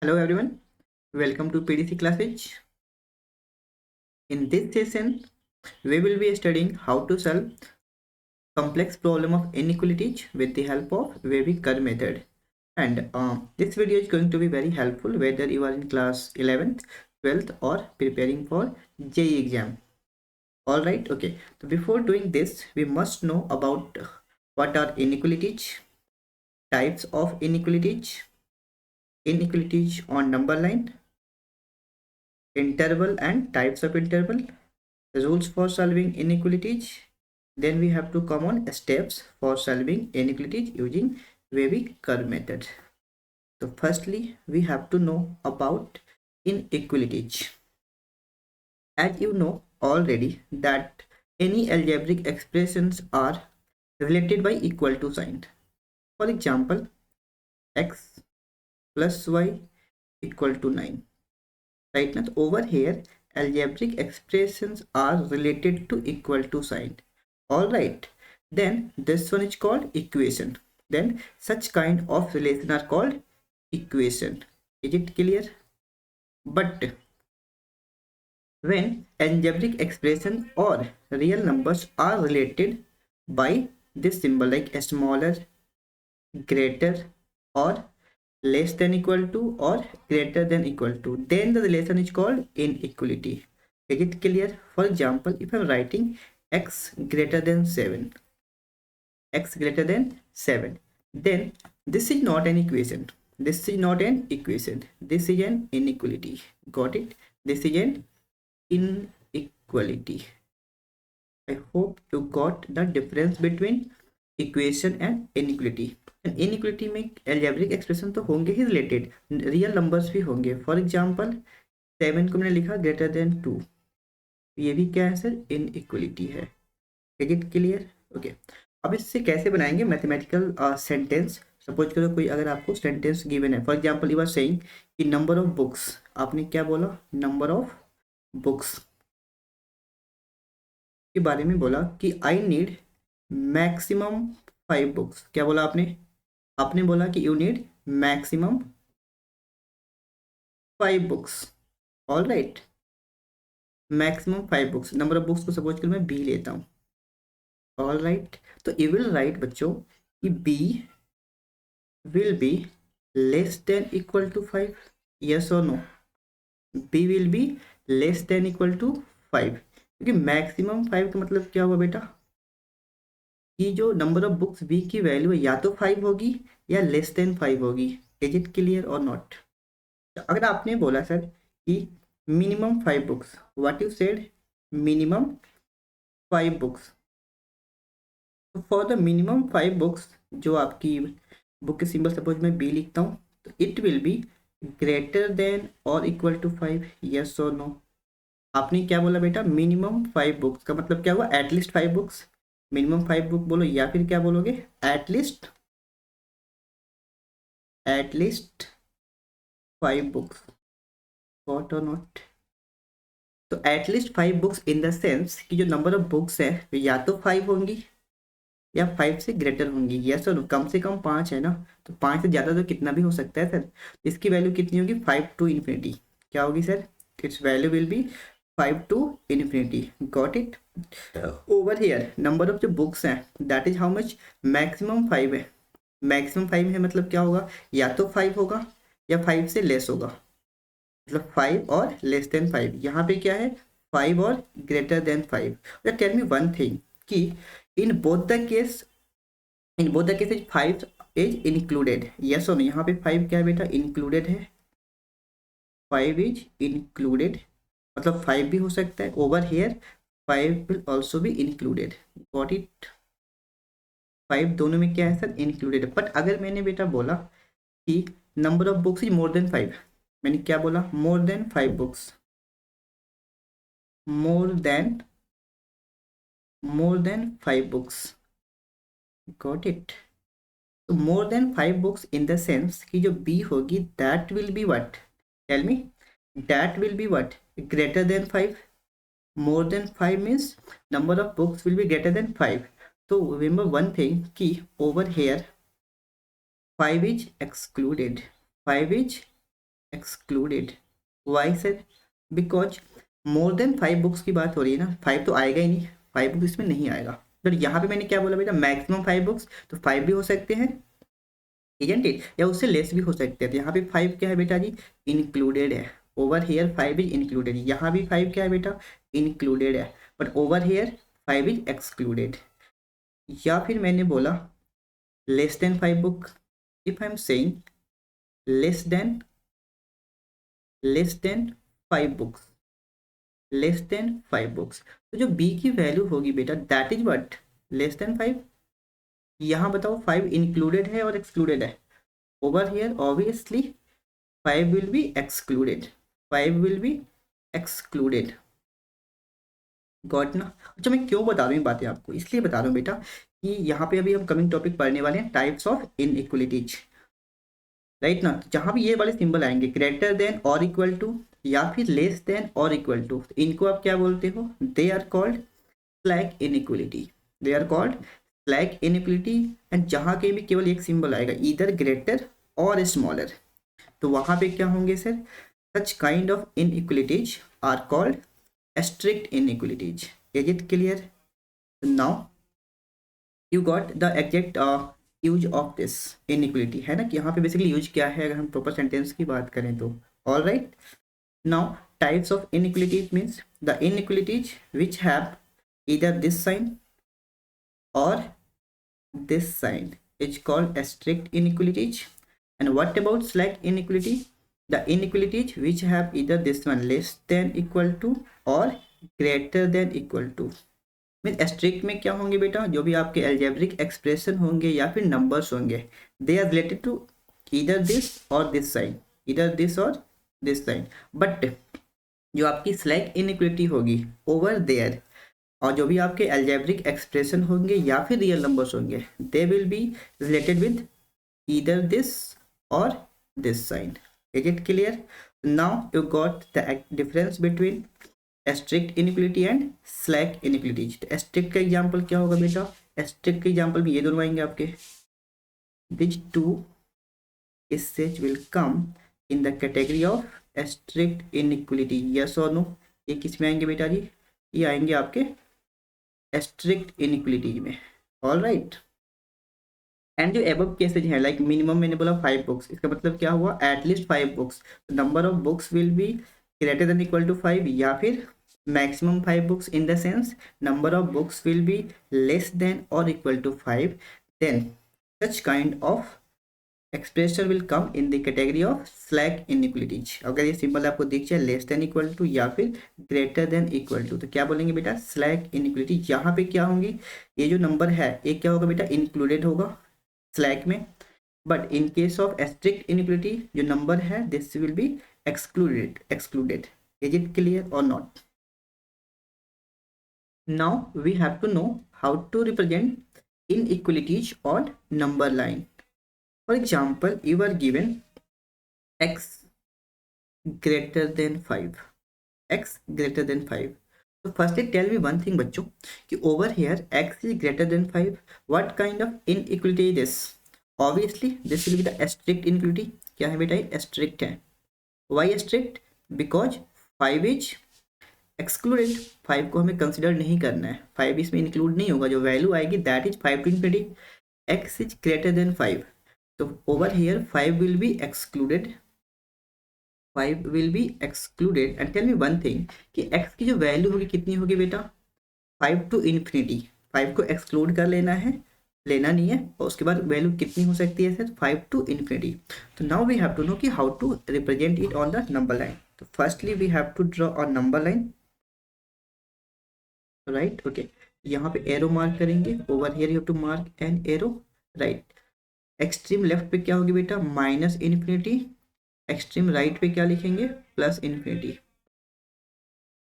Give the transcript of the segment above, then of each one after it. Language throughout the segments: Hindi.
Hello everyone, welcome to PDC classes. In this session, we will be studying how to solve complex problem of inequalities with the help of Webby-Kerr method. And this video is going to be very helpful whether you are in class 11th, 12th or preparing for JEE exam. Alright, okay. So before doing this, we must know about what are inequalities, types of inequalities, inequalities on number line, interval and types of interval, rules for solving inequalities. Then we have to come on steps for solving inequalities using Webby-Kerr method. So firstly, we have to know about inequalities. As you know already that any algebraic expressions are related by equal to sign. For example, x plus y equal to 9. Right now over here algebraic expressions are related to equal to sign. All right, then this one is called equation. Then such kind of relation are called equation. Is it clear? But when algebraic expression or real numbers are related by this symbol like a smaller, greater or less than equal to or greater than equal to, then the relation is called inequality. Is it clear? For example, if I'm writing x greater than 7, x greater than 7, then this is not an equation, this is not an equation, this is an inequality. Got it? This is an inequality. I hope you got the difference between equation and inequality. And inequality में algebraic expression तो होंगे ही related, real numbers भी होंगे. For example 7 को मैंने लिखा greater than 2, ये भी क्या है सर? inequality है. Is it clear? Okay. अब इससे कैसे बनाएंगे मैथमेटिकल सेंटेंस. सपोज करो कोई अगर आपको सेंटेंस गिवन है, for example you are saying कि नंबर ऑफ बुक्स, आपने क्या बोला? नंबर ऑफ बुक्स के बारे में बोला कि आई नीड मैक्सिमम 5 बुक्स. क्या बोला आपने? आपने बोला कि you need maximum 5 books. All right, maximum 5 books. Number of books को सपोज कर मैं बी लेता हूँ. ऑल राइट, तो यू विल राइट बच्चों कि B will be less than equal to 5. Yes और no? B will be less than equal to 5, क्योंकि मैक्सिमम 5 का मतलब क्या हुआ बेटा कि जो नंबर ऑफ बुक्स बी की वैल्यू है या तो 5 होगी या लेस देन 5 होगी. इज इट क्लियर और नॉट? अगर आपने बोला सर कि minimum 5 books, what you said? Minimum 5 books. For the minimum 5 books, जो आपकी बुक के सिंबल सपोज मैं बी लिखता हूँ, तो it will be greater than और इक्वल टू 5. यस और नो? आपने क्या बोला बेटा? मिनिमम 5 बुक्स का मतलब क्या हुआ? At least 5 books. मिनिमम 5 बुक बोलो या फिर क्या बोलोगे? At least 5 books. गॉट और नॉट? तो at least 5 books in the sense कि जो नंबर ऑफ बुक्स है या तो 5 होंगी या 5 से ग्रेटर होंगी. यस और नो? कम से कम 5 है ना, तो 5 से ज़्यादा तो कितना भी हो सकता है सर. इसकी वैल्यू कितनी होगी? 5 टू इन्फिनिटी. क्या होगी sir? It's value will be 5 to infinity. Got it? Over here number of जो बुक्स हैं that is how much? Maximum 5 है. मैक्सिमम 5 है मतलब क्या होगा? या तो 5 होगा या 5 से लेस होगा. मतलब 5 और लेस देन 5. यहाँ पे क्या है? 5 और greater than 5. Tell me one thing कि in both the cases 5 is included. Yes और नो? यहाँ पे 5 क्या है बेटा? इंक्लूडेड है. 5 इज इंक्लूडेड मतलब 5 भी हो सकता है. Over here 5 will also be included. Got it? 5 दोनों में क्या है सर? इंक्लूडेड. बट अगर मैंने बेटा बोला कि number of books is more than 5, मैंने क्या बोला? More than 5 books. More than 5 books. Got it? तो more than 5 books in the sense कि जो बी होगी that will be what? Tell me. That will be what? Greater than 5. more than 5 means number of books will be greater than 5. So remember one thing कि over here 5 is excluded. 5 is excluded. Why sir? Because more than 5 books की बात हो रही है ना, 5 तो आएगा ही नहीं, 5 बुक्स इसमें नहीं आएगा। तो यहाँ पे मैंने क्या बोला बेटा, मैक्सिमम 5 बुक्स, तो 5 भी हो सकते हैं, इजंट इट, या उससे लेस भी हो सकते हैं। तो यहाँ पे 5 क्या है बेटा जी, इंक्लूडेड है। ओवर हेयर 5 इज इंक्लूडेड, यहाँ भी 5 क्या है बेटा, इंक्लूडेड है, but over here 5 is excluded. या फिर मैंने बोला less than 5 book, if I am saying less than 5 books, less than 5 books, तो जो बी की वैल्यू होगी बेटा that is what, less than 5। यहाँ बताओ 5 इंक्लूडेड है और एक्सक्लूडेड है, over here obviously 5 will be excluded, 5 will be excluded. Got ना? अच्छा मैं क्यों बता रहा हूँ बातें आपको, इसलिए बता रहा हूँ बेटा कि यहाँ पे अभी हम कमिंग टॉपिक पढ़ने वाले हैं टाइप्स ऑफ इनइक्वलिटीज, राइट ना। जहाँ भी ये वाले सिंबल आएंगे ग्रेटर देन और इक्वल टू या फिर लेस देन और इक्वल टू, इनको आप क्या बोलते हो, they are called slack inequality, they are called slack inequality. And जहाँ के भी केवल एक सिंबल आएगा इधर ग्रेटर और स्मॉलर, तो वहाँ पे क्या होंगे sir, such kind of inequalities are called strict inequalities. Is it clear? Now you got the exact use of this inequality, है ना, कि यहाँ पे बेसिकली यूज क्या है अगर हम प्रॉपर सेंटेंस की बात करें तो। All right, now types of inequalities means the inequalities which have either this sign or this sign is called strict inequalities. And what about slack inequality? The inequalities which have either this one less than equal to or greater than equal to, mean strict में क्या होंगे बेटा, जो भी आपके एल्जेब्रिक एक्सप्रेशन होंगे या फिर नंबर्स होंगे, दे आर रिलेटेड टू इधर दिस और दिस साइन, इधर दिस और दिस साइन। बट जो आपकी स्लैक इनइक्वलिटी होगी ओवर देयर, और जो भी आपके एल्जेब्रिक एक्सप्रेशन होंगे या फिर रियल नंबर्स होंगे, they will be related with इधर दिस और this sign. Is it clear? Now you got the difference between strict inequality and slack inequality. तो strict का एग्जाम्पल क्या होगा बेटा, strict के एग्जाम्पल भी ये दोनों आएंगे आपके, these two cases will come in the category of strict inequality. Yes or no? ये किस में आएंगे बेटा जी, ये आएंगे आपके strict inequality में। All right. एंड जो एबव केसेज है लाइक मिनिमम मैंने बोला 5 बुक्स, इसका मतलब क्या हुआ, at least 5 books, number of books will be greater than equal to 5, या फिर maximum 5 books in the sense number of books will be less than और equal to 5, then such kind of expression will come in the category of slack inequalities. अगर ये सिंबल आपको दिख जाए लेस देन इक्वल टू या फिर ग्रेटर देन इक्वल टू, तो क्या बोलेंगे बेटा, स्लैक इनइक्वलिटी। यहाँ पे क्या होंगी, ये जो नंबर है ये क्या होगा बेटा, इंक्लूडेड होगा स्लैक में, but in case of strict inequality जो नंबर है this will be excluded. Is it clear और not? Now we have to know how to represent inequalities on number line. For example, you are given x greater than 5, x greater than 5. So firstly tell me one thing बच्चों कि over here x is greater than 5, what kind of inequality is this? Obviously this will be the strict inequality. क्या है बेटा, ये strict है। Why strict? Because 5 is excluded, 5 को हमें कंसिडर नहीं करना है, 5 इसमें इंक्लूड नहीं होगा, जो वैल्यू आएगी that is 5 to infinity, x is greater than 5, तो over here 5 will be excluded, 5 will be excluded. And tell me one thing कि x की जो वैल्यू होगी कितनी होगी बेटा, 5 टू इन्फिनिटी, 5 को एक्सक्लूड कर लेना है, लेना नहीं है, और उसके बाद वैल्यू कितनी हो सकती है सर, 5 टू इन्फिनिटी। तो now we have to know कि how to represent it on the number line. तो firstly we have to draw a number line, right, okay. यहाँ पे एरो मार्क करेंगे, over here you have to mark an arrow, right. Extreme left पे क्या होगी बेटा, माइनस इन्फिनिटी, एक्सट्रीम राइट पे क्या लिखेंगे, plus infinity.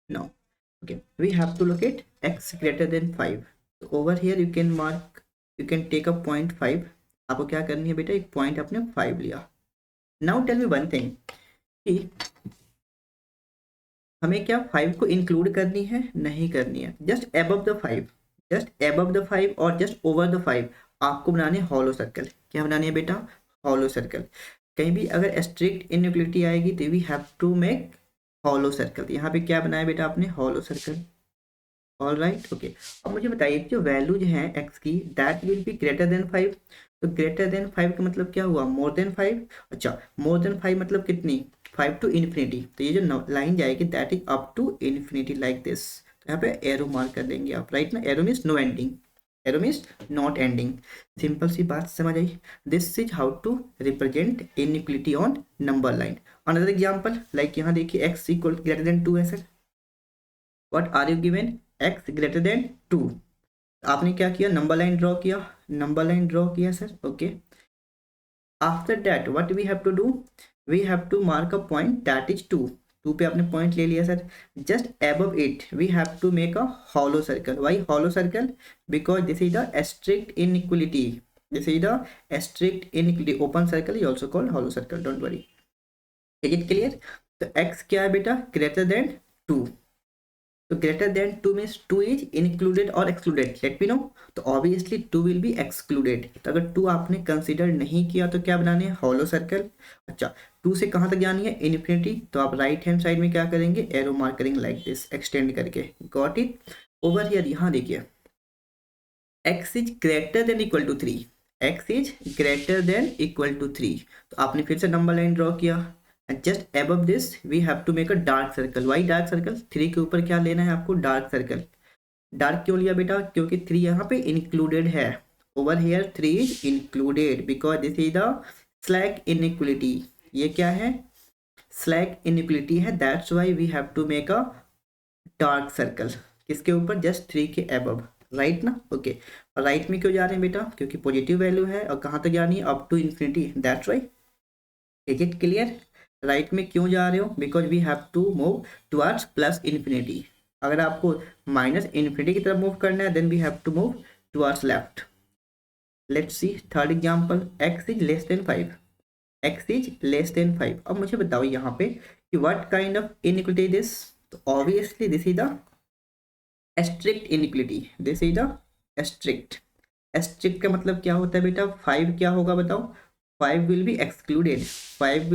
Now okay we have to locate x greater than 5, तो over here you can mark, you can take a point 5, आपको क्या करनी है बेटा, एक पॉइंट आपने 5 लिया। Now tell me one thing कि हमें क्या 5 को इंक्लूड करनी है, नहीं करनी है, just above the 5, just above the 5 और जस्ट ओवर द 5 आपको बनानी है हॉलो सर्कल। क्या बनानी है बेटा, हॉलो सर्कल। कहीं भी अगर स्ट्रिक्ट इनइक्वलिटी आएगी तो we have to make hollow circle. यहाँ पे क्या बनाया बेटा आपने, hollow circle. All right, okay. अब मुझे बताइए जो वैल्यूज हैं एक्स की, that will be greater than 5। तो ग्रेटर देन 5 का मतलब क्या हुआ, मोर देन 5। अच्छा, मोर देन 5 मतलब कितनी, 5 टू इन्फिनिटी। तो ये जो लाइन जाएगी that is up to infinity like this. तो यहाँ पे एरो मार्क कर देंगे आप, राइट ना। Arrow means no ending, arrow means not ending. Simple सी बात समझ आई। This is how to represent inequality on number line. Another example like यहाँ देखिए एक्स इक्वल ग्रेटर देन 2 है sir. What are you given, X greater than 2। आपने क्या किया, नंबर लाइन ड्रॉ किया, नंबर लाइन ड्रॉ किया sir, okay. After that what we have to do, we have to mark a point that is 2। 2 पे आपने पॉइंट ले लिया sir. Just above it we have to make a hollow circle. Why hollow circle, because this is the strict inequality, this is the strict inequality. Open circle is also called hollow circle, don't worry. Is it clear. तो एक्स क्या है बेटा, ग्रेटर देन 2। तो greater than 2 means 2 is included और एक्सक्लूडेड, लेट मी नो। तो ऑब्वियसली 2 विल बी एक्सक्लूडेड। तो अगर 2 आपने कंसीडर नहीं किया तो क्या बनाने हैं, हॉलो सर्कल। अच्छा, 2 से कहाँ तक जानी है, इन्फिनिटी। तो आप राइट हैंड साइड में क्या करेंगे, एरो मार्क करेंगे लाइक दिस, एक्सटेंड करके। Got it. ओवर हियर यहाँ देखिए, x is greater than equal to 3, x is greater than equal to 3। तो आपने फिर से नंबर लाइन ड्रॉ किया and just above this we have to make a dark circle. why dark circle, 3 के ऊपर क्या लेना है आपको, dark circle। dark क्यों लिया बेटा, क्योंकि 3 यहाँ पे included है। over here 3 is included because this is the slack inequality। ये क्या है, slack inequality है, that's why we have to make a dark circle। किसके ऊपर, just 3 के above, राइट ना, ओके। और राइट में क्यों जा रहे हैं बेटा, क्योंकि पॉजिटिव वैल्यू है और कहाँ तक जानी है, up to infinity, that's why. Is it clear. Right में क्यों जा रहे हो, because we have to move towards plus infinity. अगर आपको माइनस इन्फिनिटी की तरफ मूव करना है then we have to move towards left. Let's see third example, x is less than 5, x is less than 5। अब मुझे बताओ यहाँ पे कि what kind of inequality this. तो obviously this is the strict inequality, this is the strict. Strict का मतलब क्या होता है बेटा, 5 क्या होगा बताओ, 5 will be excluded, 5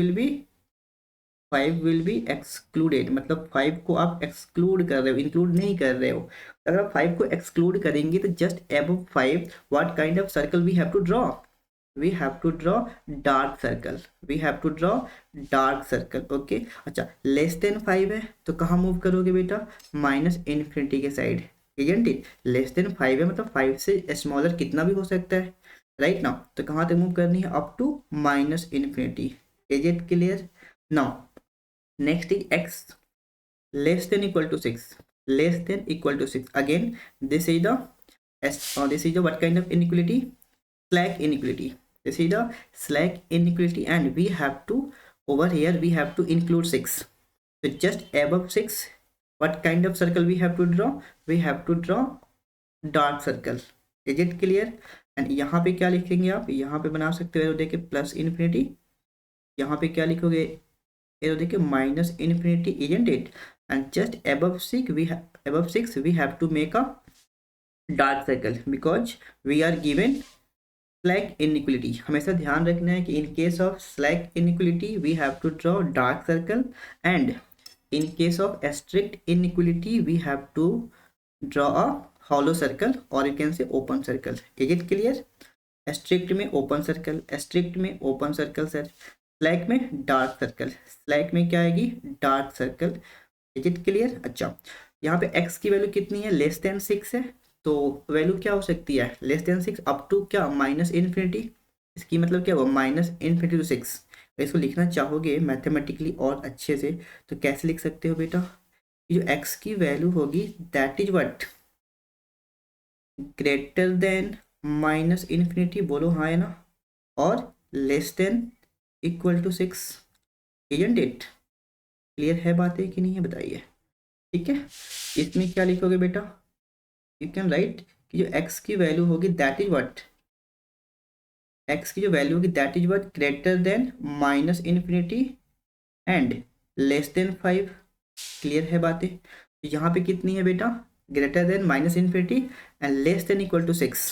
will be excluded. मतलब 5 को आप एक्सक्लूड कर रहे हो, इंक्लूड नहीं कर रहे हो। अगर आप 5 को एक्सक्लूड करेंगे तो just above 5 what kind of circle we have to draw, we have to draw dark circle, we have to draw dark circle, okay. अच्छा, लेस देन 5 है तो कहाँ मूव करोगे बेटा, माइनस इन्फिनिटी के side, isn't it. Less than 5 है मतलब 5 से स्मॉलर कितना भी हो सकता है, राइट नाउ। तो कहाँ तक मूव करनी है, up to minus infinity. Is it clear. Now next is x less than equal to 6, less than equal to 6, again this is the this is the what kind of inequality, slack inequality, this is the slack inequality and we have to, over here we have to include 6। so just above 6 what kind of circle we have to draw, we have to draw dark circle। is it clear। and यहाँ पे क्या लिखेंगे आप, यहाँ पे बना सकते हो देखिए प्लस इन्फिनिटी, यहाँ पे क्या लिखोगे, ये देखिए minus infinity, isn't it. And just above 6 we have to make a dark circle because we are given slack inequality। हमेशा ध्यान रखना है कि in case of slack inequality we have to draw dark circle and in case of strict inequality we have to draw a hollow circle or you can say open circle। is it clear। strict में open circle, strict में open circle सर, स्लैक में डार्क सर्कल, स्लैक में क्या आएगी, dark circle. Is it clear. अच्छा, यहाँ पे x की वैल्यू कितनी है, लेस देन 6 है, तो वैल्यू क्या हो सकती है, लेस देन 6 अप टू क्या, माइनस इन्फिनिटी। इसकी मतलब क्या होगा, माइनस इन्फिनिटी टू 6। इसको लिखना चाहोगे मैथमेटिकली और अच्छे से तो कैसे लिख सकते हो बेटा, जो x की वैल्यू होगी that is what, greater than minus infinity, बोलो हाँ है ना, और less than equal to 6, isn't it. Clear है बातें कि नहीं है बताइए, ठीक है। इसमें क्या लिखोगे बेटा, यू कैन राइट कि जो x की वैल्यू होगी दैट इज व्हाट, x की जो वैल्यू होगी that is what, greater than minus infinity and less than 5। Clear है बातें। तो यहाँ पे कितनी है बेटा, greater than minus infinity and less than equal to 6,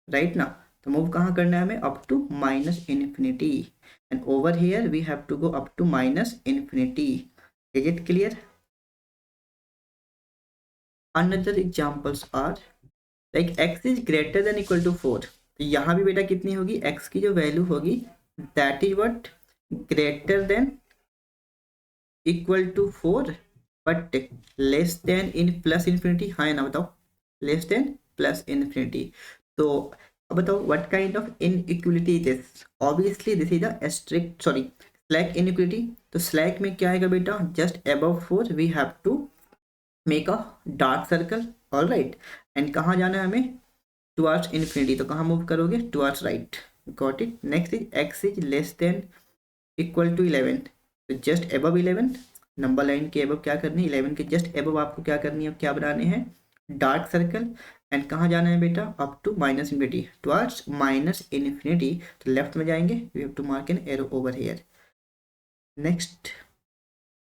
right ना। तो मूव कहाँ करना है हमें, up to minus infinity. and over here we have to go up to minus infinity. Is it clear? Another examples are like x is greater than equal to 4, तो यहाँ भी बेटा कितनी होगी, x की जो वैल्यू होगी that is what, greater than equal to 4 but less than in plus infinity, हाँ या ना बताओ, लेस देन प्लस इन्फिनिटी. तो अब बताओ what kind of inequality it is. Obviously this is the strict sorry slack inequality. तो स्लैक में क्या आएगा बेटा, just above 4 we have to make a dark circle. All right, and कहाँ जाना है हमें, टुवर्ड्स इन्फिनिटी. तो कहाँ मूव करोगे, towards right. Got it. Next is x is less than equal to 11, तो जस्ट अबव 11, नंबर लाइन के अबव क्या करनी है, 11 के जस्ट अबव आपको क्या करनी है, क्या बनाने हैं, डार्क सर्कल. एंड कहाँ जाना है बेटा, up to minus infinity, towards minus infinity. तो लेफ्ट में जाएंगे, we have to mark an arrow over here. Next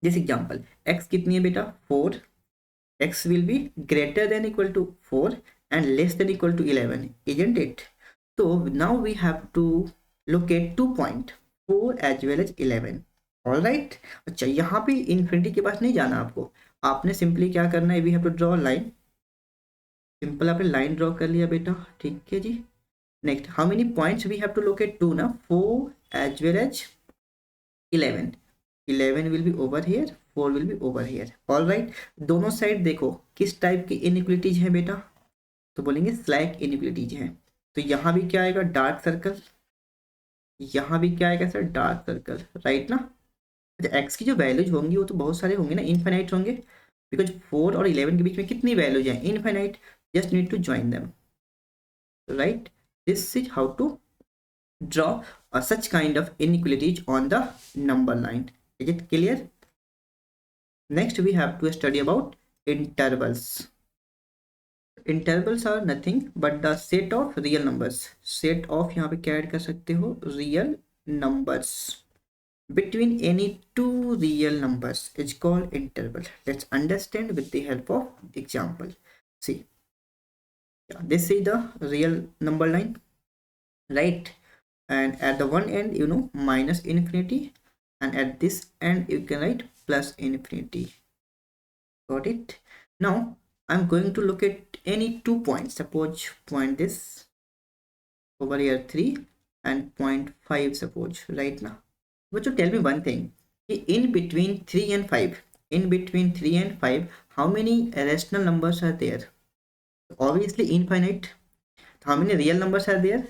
this example, x कितनी है बेटा, 4. x will be greater than equal to 4 and less than equal to 11, isn't it? So now we have to locate 2 point, 4 as well as 11. All right. अच्छा, यहाँ पे इन्फिनिटी के पास नहीं जाना आपको, आपने सिंपली क्या करना है, we have to draw line. Simple आपने लाइन ड्रॉ कर लिया बेटा, ठीक है जी. Next, how many points we have to locate, 2 ना, 4 as well as 11. 11 will be over here, 4 will be over here. All right. दोनों साइड देखो किस टाइप की इनइक्वलिटीज है बेटा, तो बोलेंगे स्लैक इनइक्वलिटीज है. तो यहाँ भी क्या आएगा, डार्क सर्कल, यहाँ भी क्या आएगा सर, डार्क सर्कल, राइट ना. अच्छा, एक्स की जो वैल्यूज होंगी वो तो बहुत सारे होंगे ना, इनफाइनाइट होंगे, बिकॉज 4 और 11 के बीच में कितनी वैल्यूज हैं, infinite. Just need to join them, right. This is how to draw such kind of inequalities on the number line. Is it clear? Next we have to study about intervals. Intervals are nothing but the set of real numbers. Set of यहाँ पे क्या ऐड कर सकते हो, real numbers between any two real numbers is called interval. Let's understand with the help of example. See, this is the real number line, right? And at the one end you know minus infinity, and at this end you can write plus infinity. Got it? Now I'm going to look at any 2 points. Suppose point this over here 3 and point 5, suppose, right now. But you tell me one thing, in between 3 and 5, in between 3 and 5 how many rational numbers are there? Obviously infinite. How many real numbers are there?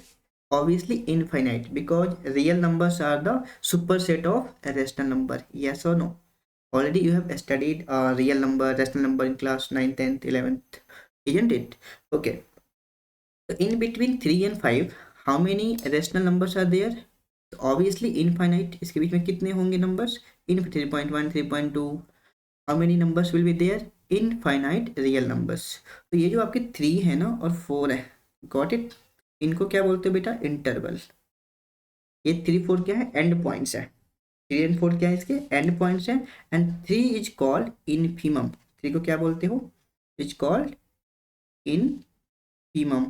Obviously infinite, because real numbers are the superset of a rational number. Yes or no? Already you have studied real number, rational number in class 9th, 10th, 11th, isn't it? Okay, so in between 3 and 5 how many rational numbers are there? So obviously infinite. इसके बीच में कितने होंगे numbers, in 3.1, 3.2, how many numbers will be there, infinite real numbers. तो ये जो आपके 3 है ना और 4 है, got it, इनको क्या बोलते हो बेटा, इंटरवल. ये 3, 4 क्या है, एंड पॉइंट्स है. 3 एंड 4 क्या है, इसके एंड पॉइंट्स है. And 3 is called infimum. 3 को क्या बोलते हो, is called infimum.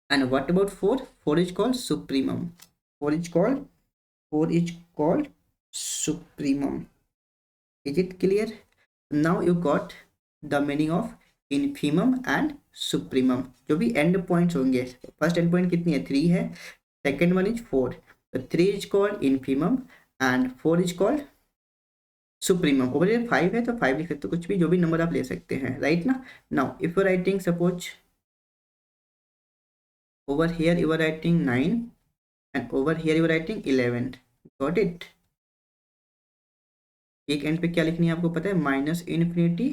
And what about 4? 4 is called supremum. 4 is called supremum. Is it clear? Now you got the meaning of infimum and supremum. जो भी एंड पॉइंट्स होंगे, फर्स्ट एंड पॉइंट कितनी है, 3 है, सेकेंड वन इज 4. तो 3 is called infimum and 4 is called supremum. Over here 5 है तो 5 लिख सकते हो, कुछ भी जो भी नंबर आप ले सकते हैं, राइट ना. Now if you writing suppose over here you are writing 9 and over here you are writing 11. Got it? एक एंड पे क्या लिखनी है आपको पता है, minus infinity,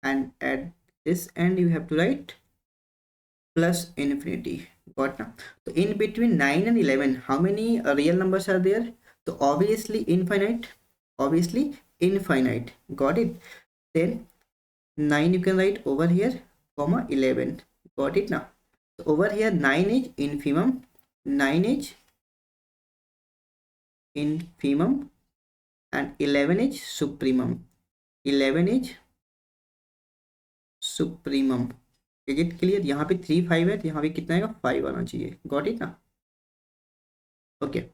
and at this and you have to write plus infinity. Got ना. तो in between 9 and 11 how many real numbers are there? तो obviously infinite. Got it? Then 9 you can write over here comma 11. Got it now. So over here 9 is infimum, 9 is infimum and 11 is supremum. 11 is supremum. Is it clear? यहाँ पे 3, 5 है तो यहाँ पे कितना आएगा, 5 आना चाहिए. गॉट इट ना. Okay,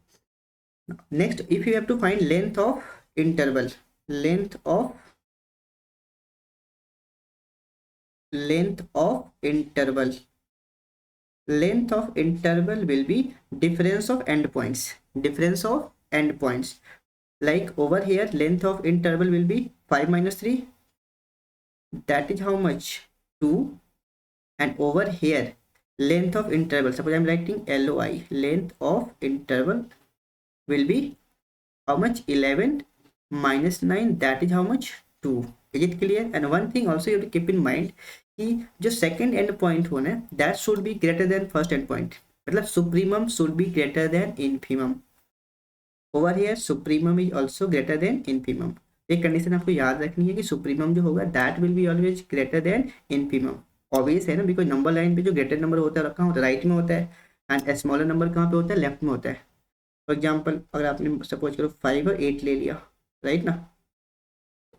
next if you have to find length of interval, length of interval, length of interval will be difference of endpoints, difference of endpoints. Like over here length of interval will be 5 minus 3, that is how much, 2. And over here length of interval, suppose I'm writing LOI, length of interval will be how much, 11 minus 9, that is how much, 2. Is it clear? And one thing also you have to keep in mind कि जो सेकंड एंड पॉइंट होना है that should be greater than first end point, मतलब supremum should be greater than infimum. Over here supremum is also greater than infimum. एक कंडीशन आपको याद रखनी है कि सुप्रीमम जो होगा that will be always greater than infimum. Obvious है ना, बिकॉज नंबर लाइन पे जो ग्रेटर नंबर होता है कहाँ होता है, राइट में होता है, एंड स्मॉलर नंबर कहाँ पे होता है, लेफ्ट में होता है. फॉर एग्जाम्पल अगर आपने सपोज करो 5 और 8 ले लिया, राइट ना,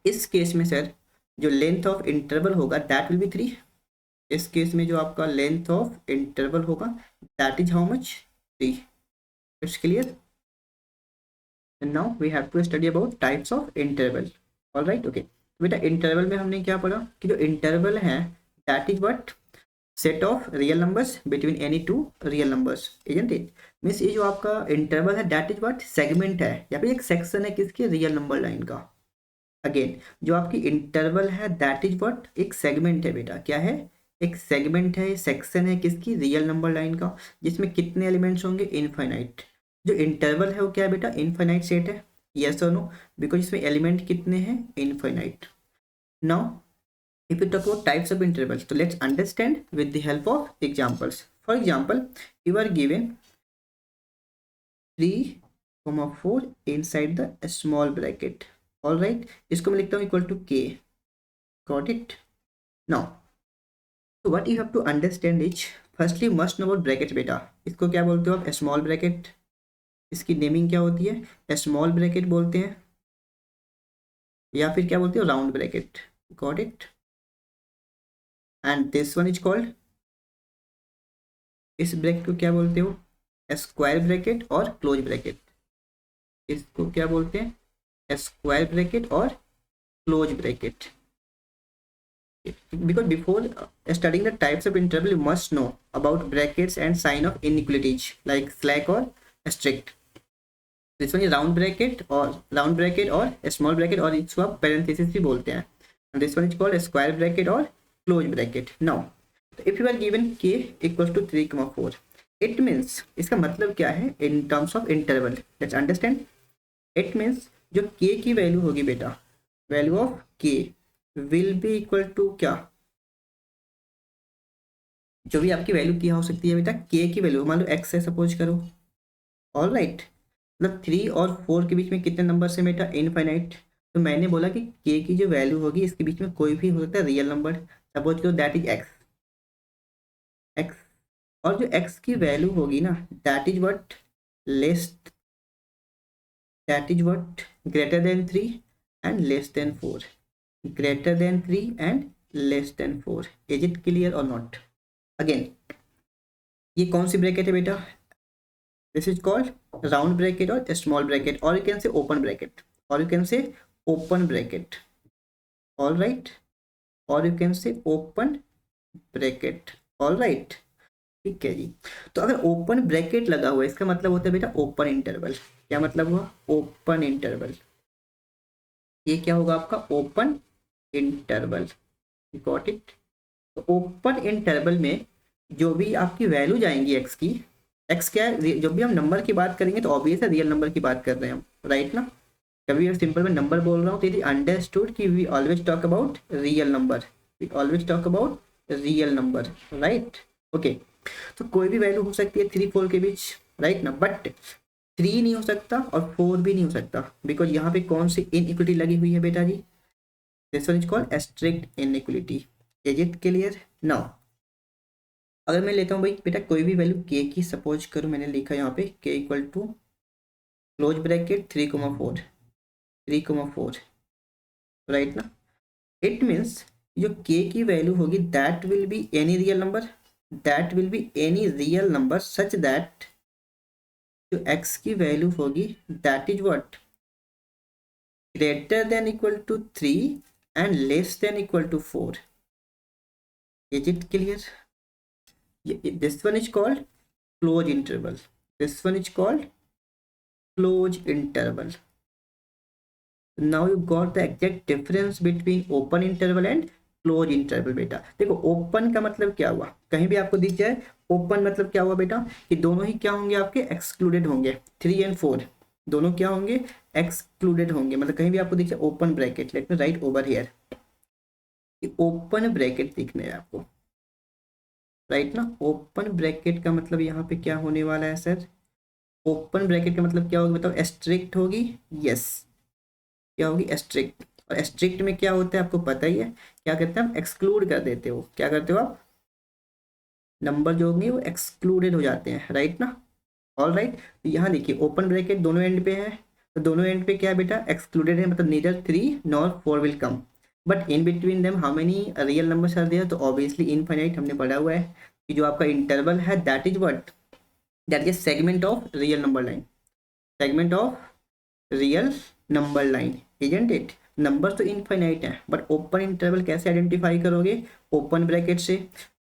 इस केस में सर जो लेंथ ऑफ इंटरवल होगा दैट विल बी 3. इस केस में जो आपका लेंथ ऑफ इंटरवल होगा that is how much, 3. It's clear. And now we have to study about types of interval. All right, okay. बेटा इंटरवल में हमने क्या पढ़ा कि जो इंटरवल है that is what, set of real numbers between any two real numbers, isn't it. Means ये जो आपका इंटरवल है दैट इज व्हाट, सेगमेंट है या फिर एक सेक्शन है किसके, रियल नंबर लाइन का. अगेन जो आपकी इंटरवल है दैट इज व्हाट, एक सेगमेंट है बेटा. क्या है, एक सेगमेंट है, सेक्शन है किसकी, रियल नंबर लाइन का, जिसमें कितने एलिमेंट्स होंगे, इनफाइनाइट. जो इंटरवल है वो क्या है बेटा, इनफाइनाइट सेट है, यस और नो, बिकॉज इसमें एलिमेंट कितने हैं, infinite. Now if you talk about types of intervals, so let's understand with the help of examples. For example, you are given 3,4 inside the small bracket. All right, इसको मैं लिखता हूँ equal to k. Got it? Now, so what you have to understand is firstly must know about brackets बेटा. इसको क्या बोलते हो आप, small bracket. इसकी नेमिंग क्या होती है, स्मॉल ब्रैकेट बोलते हैं या फिर क्या बोलते हो, round bracket. Got it. And this one is called, इस ब्रैकेट को क्या बोलते हो, स्क्वायर ब्रैकेट और क्लोज ब्रैकेट. इसको क्या बोलते हैं, स्क्वायर ब्रैकेट और close bracket. because before studying the types of interval you must know about brackets and sign of inequalities like slack or strict. This one is round bracket और स्मॉल ब्रैकेट और इसको आप पैरेंथेसिस भी बोलते हैं. This one is called square bracket और close bracket. Now if you are given k equals to 3,4, it means, इसका मतलब क्या है in terms of interval, let's understand. It means जो k की वैल्यू होगी बेटा, value of k will be equal to क्या, जो भी आपकी वैल्यू क्या हो सकती है बेटा, k की वैल्यू मान लो x है सपोज करो. ऑल राइट, मतलब 3 और 4 के बीच में कितने नंबर से बेटा, इनफाइनाइट. तो मैंने बोला कि k की जो वैल्यू होगी इसके बीच में कोई भी हो सकता है रियल नंबर, सपोज करो दैट इज x. और जो x की वैल्यू होगी ना that is what, greater than 3 and less than 4, greater than 3 and less than 4. Is it clear और नॉट. अगेन ये कौन सी ब्रैकेट है बेटा, this is called round bracket और स्मॉल ब्रैकेट, और you can say open bracket, और you can say open bracket. All right, और you can say open bracket. All right, ठीक है जी. तो अगर ओपन ब्रैकेट लगा हुआ है इसका मतलब होता है बेटा ओपन इंटरवल. क्या मतलब हुआ, ओपन इंटरवल. ये क्या होगा आपका, ओपन इंटरवल. Got it. तो ओपन इंटरवल में जो भी आपकी वैल्यू जाएंगी एक्स की, एक्स क्या है, जब भी हम नंबर की बात करेंगे तो ऑब्वियस है रियल नंबर की बात कर रहे हैं हम, राइट ना. कभी भी सिंपल में नंबर बोल रहा हूँ तो यदि अंडरस्टूड कि we always talk about real number, we always talk about real number, right. Okay, तो कोई भी वैल्यू हो सकती है 3 4 के बीच, राइट ना, बट 3 नहीं हो सकता और 4 भी नहीं हो सकता, बिकॉज यहाँ पे कौन सी इनइक्विटी लगी हुई है बेटा जी, this one is called strict inequity. Is it clear. Now अगर मैं लेता हूँ भाई बेटा कोई भी वैल्यू k की, सपोज करो मैंने लिखा यहाँ पे k equal to close bracket 3,4, right ना. इट मीन्स जो k की वैल्यू होगी that will be any real number, such that जो x की वैल्यू होगी that is what greater than equal to 3 and less than equal to 4. Is it clear? This one is called close interval. This one is called close interval. Now you got the exact difference between open interval and close interval. बेटा देखो ओपन का मतलब क्या हुआ, कहीं भी आपको दिख जाए ओपन मतलब क्या हुआ बेटा कि दोनों ही क्या होंगे आपके एक्सक्लूडेड होंगे. 3 एंड 4 दोनों क्या होंगे एक्सक्लूडेड होंगे. मतलब कहीं भी आपको दिख जाए open bracket, late me right over here, open bracket दिखने है आपको राइट ना. ओपन ब्रैकेट का मतलब यहाँ पे क्या होने वाला है सर, ओपन ब्रैकेट का मतलब क्या होगी बताओ, एस्ट्रिक्ट होगी. यस क्या होगी एस्ट्रिक्ट. और एस्ट्रिक्ट में क्या होता है आपको पता ही है, क्या करते हैं आप एक्सक्लूड कर देते हो. क्या करते हो आप, नंबर जो होंगे वो एक्सक्लूडेड हो जाते हैं राइट ना. All right. तो यहाँ देखिए ओपन ब्रैकेट दोनों एंड पे है, तो दोनों एंड पे क्या है बेटा एक्सक्लूडेड है, मतलब neither 3 nor 4 will come. But in between them how many real numbers are there, तो ऑब्वियसली इनफाइनाइट हमने पढ़ा हुआ है कि जो आपका इंटरवल है that is what, that is segment of real number line. Segment of real number line isn't it. Number तो इनफाइनाइट है बट ओपन इंटरवल कैसे आइडेंटिफाई करोगे, ओपन ब्रैकेट से.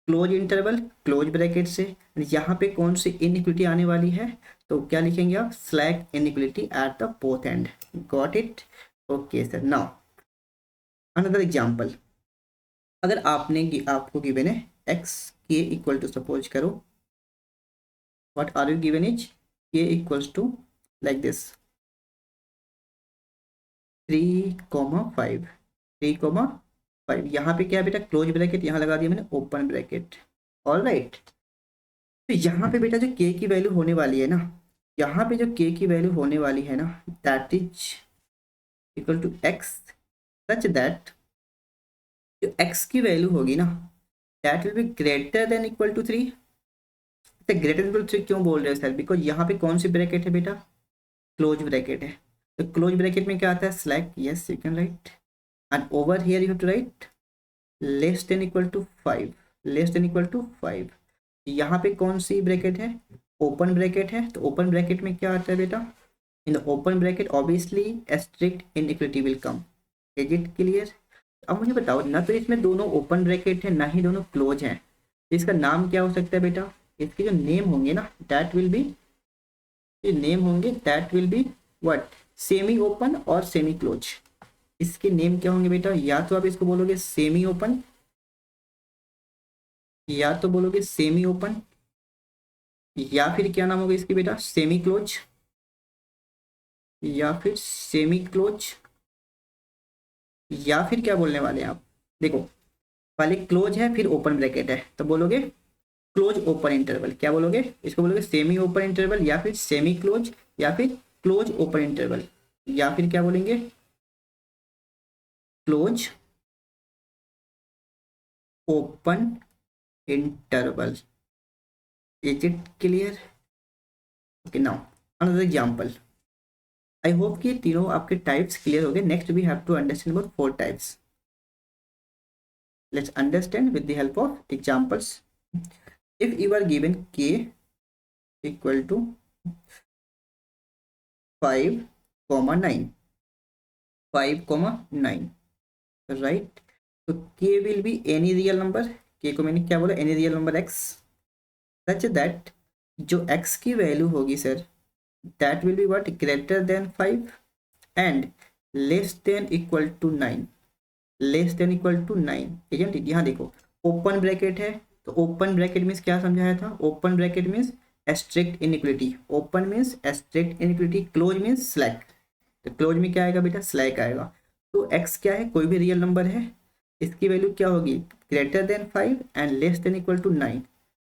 क्लोज इंटरवल क्लोज ब्रैकेट से. यहाँ पे कौन सी इनइक्विटी आने वाली है, तो क्या लिखेंगे आप, slack inequity at the both end. Got it. Okay sir. Now another example, अगर आपको गिवन है एक्स के इक्वल टू, सपोज करो what are you given is k equals to like this 3,5. 3,5 यहाँ पे क्या है बेटा क्लोज ब्रैकेट, यहाँ लगा दिया मैंने ओपन ब्रैकेट. All right. तो यहाँ पे बेटा जो k की वैल्यू होने वाली है ना, यहाँ पे जो k की वैल्यू होने वाली है ना that is equal to x such that जो x की वैल्यू होगी ना that will be greater than equal to 3. Greater than 3 क्यों बोल रहे हो सर, बिकॉज यहाँ पे कौन सी ब्रैकेट है बेटा क्लोज ब्रैकेट है. तो क्लोज ब्रैकेट में क्या आता है slack. Yes you can write. And over here you have to write less than equal to 5. Less than equal to 5. यहाँ पे कौन सी ब्रैकेट है ओपन ब्रैकेट है. तो ओपन ब्रैकेट में क्या आता है बेटा, in the open bracket obviously strict inequity will come. Is it clear? अब मुझे बताओ ना, तो इसमें दोनों ओपन ब्रैकेट है ना ही दोनों क्लोज हैं, इसका नाम क्या हो सकता है बेटा, इसके जो नेम होंगे ना दैट विल बी, नेम होंगे that will be what semi open और सेमी क्लोज. इसके नेम क्या होंगे बेटा, या तो आप इसको बोलोगे सेमी ओपन, या तो बोलोगे सेमी ओपन, या फिर क्या नाम होगा इसकी बेटा सेमी क्लोज, या फिर सेमी क्लोज, या फिर क्या बोलने वाले हैं आप. देखो पहले क्लोज है फिर ओपन ब्रैकेट है, तो बोलोगे क्लोज ओपन इंटरवल. क्या बोलोगे इसको, बोलोगे सेमी ओपन इंटरवल या फिर सेमी क्लोज या फिर क्लोज ओपन इंटरवल, या फिर क्या बोलेंगे close open interval. Is it clear? Okay. Now another example. I hope कि तीनों आपके टाइप्स क्लियर हो गए. Next we have to understand about 4 types. Let's understand with the help of examples. If you are given k equal to 5,9, 5,9 right. तो k will be any real number, k को मैंने क्या बोला any real number x, such that जो x की वैल्यू होगी sir that will be what greater than 5 and less than equal to 9. Less than equal to 9 agent. यहाँ देखो ओपन ब्रैकेट है, तो ओपन ब्रैकेट मीन्स क्या समझाया था, open bracket means strict iniquity. Open means strict iniquity, close means slack. तो क्लोज में क्या आएगा बेटा स्लैक आएगा. तो x क्या है कोई भी रियल नंबर है, इसकी वैल्यू क्या होगी greater than 5 and less than equal to 9.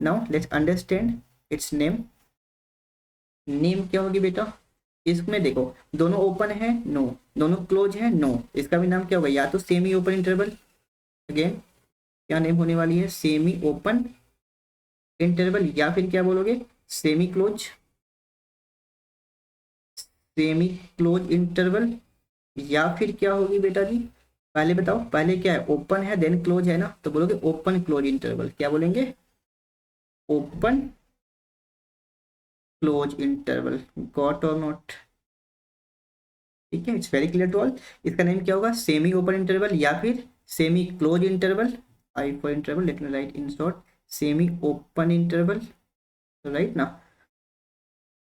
Now let's understand its name. Name क्या होगी बेटा, इसमें देखो दोनों ओपन है नो, दोनों क्लोज है नो, इसका भी नाम क्या होगा या तो सेमी ओपन इंटरवल. अगेन क्या नेम होने वाली है सेमी ओपन इंटरवल, या फिर क्या बोलोगे semi close, semi close interval, या फिर क्या होगी बेटा जी पहले बताओ, पहले क्या है ओपन है देन क्लोज है ना, तो बोलोगे ओपन क्लोज इंटरवल. क्या बोलेंगे ओपन क्लोज इंटरवल, गॉट और नॉट? ठीक है, it's very clear to all. इसका नेम क्या होगा, सेमी ओपन इंटरवल या फिर semi close interval. I for interval, let me write in short semi open interval, right ना।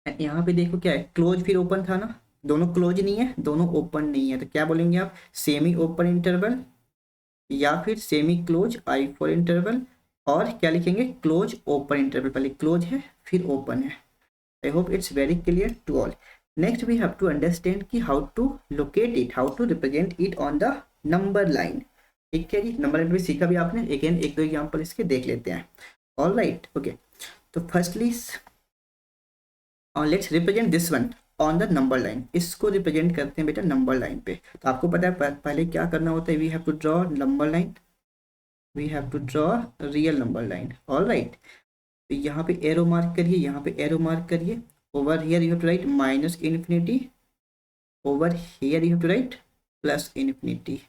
यहाँ पे देखो क्या है, क्लोज फिर ओपन था ना, दोनों क्लोज नहीं है, दोनों ओपन नहीं है, तो क्या बोलेंगे आप, सेमी ओपन इंटरवल या फिर semi close, I for interval, और क्या लिखेंगे, क्लोज ओपन इंटरवल, पहले क्लोज है फिर ओपन है। I hope it's very clear to all. Next we have to understand कि how to locate it, how to represent it on the number line. ठीक है जी, नंबर लाइन भी सीखा भी आपने, अगेन एक दो एग्जांपल इसके देख लेते हैं। All right, okay. तो firstly let's represent this one on the number line. इसको रिप्रेजेंट करते हैं बेटा नंबर लाइन पे। तो आपको पता है पहले क्या करना होता है, we have to draw number line, we have to draw real number line. All right, तो यहाँ पे एरो मार्क करिए, यहाँ पे एरो मार्क करिए। Over here you have to write minus infinity, over here you have to write plus infinity.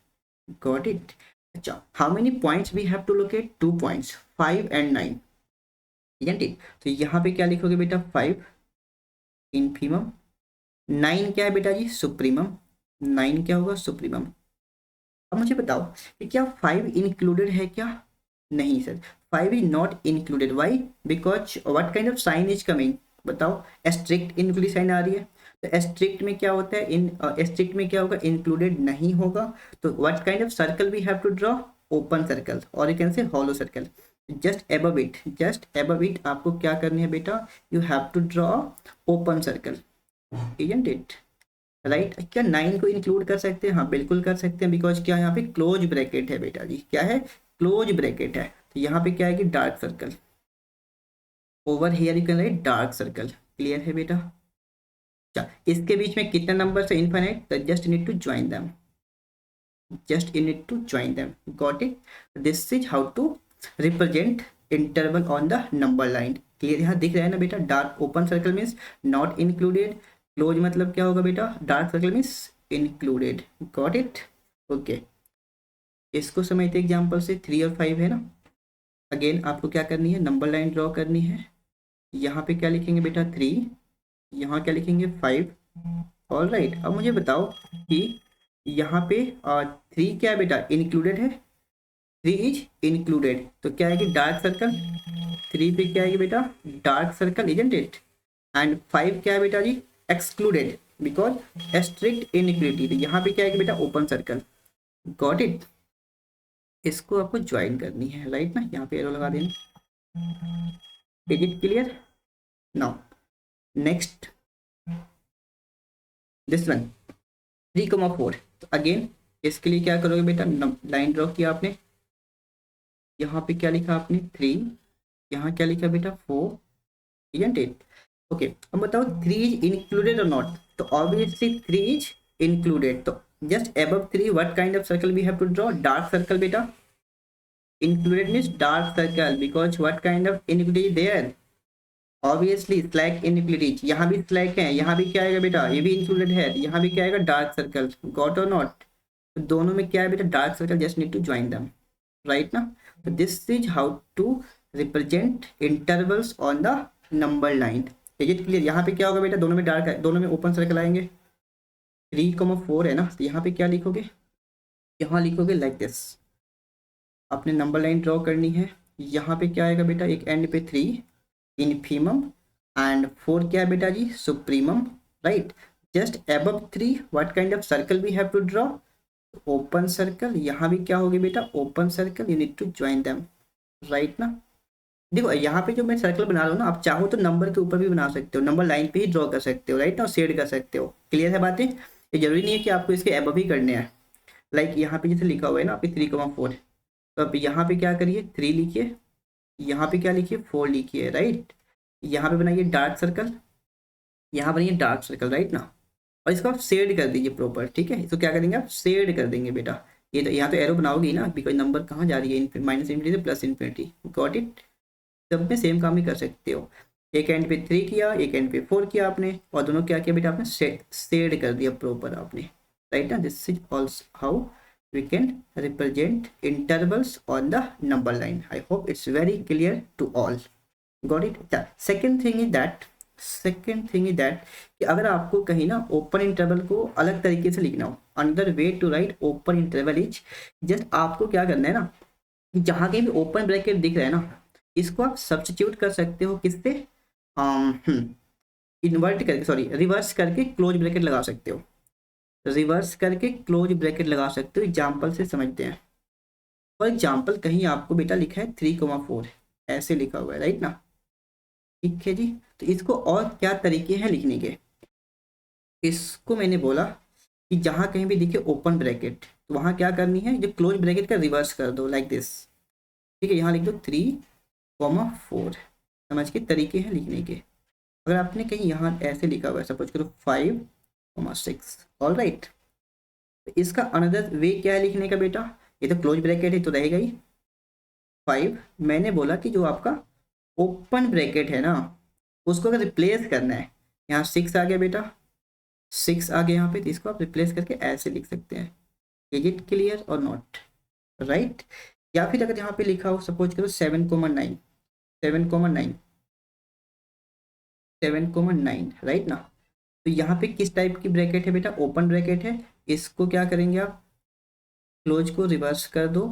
Got it. अच्छा, how many points we have to locate, 2 points 5 and 9, isn't it? तो यहाँ पे क्या लिखोगे बेटा, 5 इनफीमम, 9 क्या है बेटा जी, सुप्रीमम, 9 क्या होगा, सुप्रीमम। अब मुझे बताओ कि क्या 5 इंक्लूडेड है क्या, नहीं सर, 5 is not included. Why, because what kind of sign is coming, बताओ, एस्ट्रिक्ट इंक्लूडिंग साइन आ रही है। तो एस्ट्रिक्ट में क्या होता है, इन एस्ट्रिक्ट में क्या होगा, इंक्लूडेड नहीं होगा। तो what kind of circle we have to draw, open circle, और you can say hollow circle. Just above it, just above it आपको क्या करनी है बेटा, you have to draw open circle, isn't it, right. क्या 9 को इंक्लूड कर सकते हैं, हाँ बिल्कुल कर सकते हैं, बिकॉज क्या यहाँ पे क्लोज ब्रैकेट है बेटा जी, क्या है, क्लोज ब्रैकेट है। तो यहाँ पे क्या है कि dark circle, over here you can right dark circle. Clear है बेटा। अच्छा, इसके बीच में कितने नंबर से इनफाइनाइट, तो just need to join them, just you need to join them. Got it. This is how to represent interval on the number line. Clear, यहाँ दिख रहा है ना बेटा, dark open circle means not included, close मतलब क्या होगा बेटा, dark circle means included. Got it, okay. इसको समझते एग्जाम्पल से, 3 और 5 है ना। अगेन आपको क्या करनी है, नंबर लाइन ड्रॉ करनी है। यहाँ पे क्या लिखेंगे बेटा, 3, यहाँ क्या लिखेंगे, 5। ऑल राइट, अब मुझे बताओ कि यहाँ पे 3 क्या है बेटा, इंक्लूडेड है, 3 इज इंक्लूडेड, तो क्या है कि डार्क सर्कल, 3 पे क्या है बेटा, dark circle, isn't it. And 5 क्या है बेटा जी, एक्सक्लूडेड, बिकॉज स्ट्रिक्ट इनइक्वालिटी, तो यहाँ पे क्या है बेटा, ओपन सर्कल। Got it. इसको आपको ज्वाइन करनी है, राइट ना, यहाँ पे एरो लगा देना। Is it clear now? Next this one 3,4। तो अगेन इसके लिए क्या करोगे बेटा, लाइन ड्रॉ किया आपने, यहाँ पे क्या लिखा आपने, 3, यहाँ क्या लिखा बेटा, 4, isn't it? ओके, अब बताओ 3 इज इंक्लूडेड और नॉट, तो ऑब्वियसली 3 इज इंक्लूडेड। तो just above 3 what kind of circle we have to draw, dark circle बेटा। Included means dark circle, because what kind of inequality there, obviously slack inequality, यहाँ भी स्लैक है, यहाँ भी क्या आएगा बेटा, ये भी इंक्लूडेड है, यहाँ भी क्या आएगा, डार्क सर्कल। गॉट और नॉट, तो दोनों में क्या है बेटा, dark circle, just need to join them, right ना। तो this is how to represent intervals on the number line. Is it clear? यहाँ पे क्या होगा बेटा, दोनों में डार्क है, दोनों में ओपन सर्कल आएंगे। 3,4 है ना, तो यहाँ पे क्या लिखोगे, यहाँ लिखोगे लाइक दिस, आपने नंबर लाइन ड्रॉ करनी है। यहाँ पे क्या आएगा बेटा, एक एंड पे 3 इनफीमम एंड 4 क्या है बेटा जी, supremum, right. Just above 3 what kind of circle we have to draw, open circle. यहाँ भी क्या होगी बेटा, open circle, you need to join them, right ना। देखो यहाँ पे जो मैं सर्कल बना रहा हूँ ना, आप चाहो तो नंबर के ऊपर भी बना सकते हो, नंबर लाइन पे ही ड्रॉ कर सकते हो, राइट ना, शेड कर सकते हो। क्लियर है बातें? ये जरूरी नहीं है कि आपको इसके अबव ही करने हैं। लाइक यहाँ पे जैसे लिखा हुआ है ना आपके 3,4, तो अब यहाँ पे क्या करिए, 3 लिखिए, यहाँ पे क्या लिखिए, 4 लिखिए, राइट। यहाँ पे बनाइए डार्क सर्कल, यहाँ बनाइए डार्क सर्कल, राइट ना, और इसको आप शेड कर दीजिए प्रॉपर, ठीक है। इसको क्या करेंगे आप, शेड कर देंगे बेटा। ये तो यहाँ तो एरो बनाओगी ना, बिकॉज नंबर कहाँ जा रही है, माइनस इन्फिनिटी से प्लस इन्फिनिटी। Got it. सब में सेम काम ही कर सकते हो, एक एंड पे 3 किया, एक एंड पे 4 किया आपने, और दोनों क्या किया बेटा, आपने शेड कर दिया प्रॉपर आपने, राइट ना। This is also how we can represent intervals on the number line. I hope it's very clear to all. Got it? The second thing is that second thing is that कि अगर आपको कहीं ना ओपन इंटरवल को अलग तरीके से लिखना हो, another way to write open interval is, just आपको क्या करना है ना, जहाँ कहीं भी ओपन ब्रैकेट दिख रहा है ना, इसको आप सब्स्टिट्यूट कर सकते हो किससे, इन्वर्ट करके, सॉरी रिवर्स करके क्लोज ब्रैकेट लगा सकते हो, रिवर्स करके क्लोज ब्रैकेट लगा सकते हो। एग्जाम्पल से समझते हैं। फॉर एग्जाम्पल कहीं आपको बेटा लिखा है 3,4 ऐसे लिखा हुआ है, राइट ना, ठीक है जी। तो इसको और क्या तरीके हैं लिखने के, इसको मैंने बोला कि जहाँ कहीं भी दिखे ओपन ब्रैकेट तो वहाँ क्या करनी है, जो क्लोज ब्रैकेट का रिवर्स कर दो लाइक दिस, ठीक है। यहाँ लिख दो 3,4, समझ के तरीके हैं लिखने के। अगर आपने कहीं यहाँ ऐसे लिखा हुआ है, सपोज करो 5,6, ऑल राइट, तो इसका अनदर वे क्या है लिखने का बेटा, ये तो क्लोज ब्रैकेट है तो रहेगा ही 5। मैंने बोला कि जो आपका ओपन ब्रैकेट है ना, उसको अगर रिप्लेस करना है, यहाँ 6 आ गया बेटा, 6 आ गया यहाँ पे, तो इसको आप रिप्लेस करके ऐसे लिख सकते हैं। इज इट क्लियर और नॉट, राइट। या फिर अगर यहाँ पे लिखा हो, सपोज करो 7,9, 7,9, 7,9, राइट ना, तो यहाँ पे किस टाइप की ब्रैकेट है बेटा, ओपन ब्रैकेट है। इसको क्या करेंगे आप, क्लोज को रिवर्स कर दो,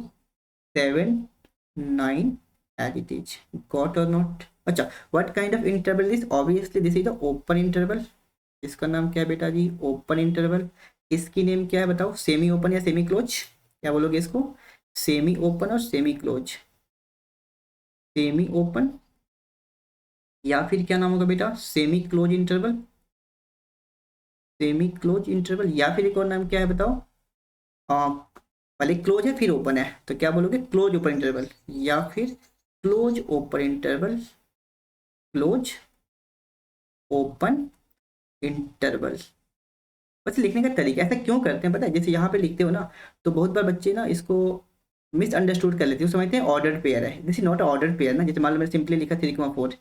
7,9 एज इट इज, गॉट और नॉट। अच्छा, what kind of interval is, obviously this is the open interval. इसका नाम क्या है बेटा जी, ओपन इंटरवल। इसकी नेम क्या है बताओ, सेमी ओपन या सेमी क्लोज, क्या बोलोगे इसको, सेमी ओपन और सेमी क्लोज, सेमी ओपन या फिर क्या नाम होगा बेटा, semi close interval, semi close interval, या फिर एक और नाम क्या है बताओ, पहले क्लोज है फिर ओपन है, तो क्या बोलोगे, क्लोज ओपन इंटरवल, या फिर close open interval, close open interval. बस लिखने का तरीका ऐसा क्यों करते हैं पता है, जैसे यहाँ पे लिखते हो ना, तो बहुत बार बच्चे ना इसको मिसअंडरस्टूड कर लेते हो, समझते हैं ऑर्डर पेयर है, this is not order pair ना। जैसे मान लो मैंने सिंपली लिखा 3,4,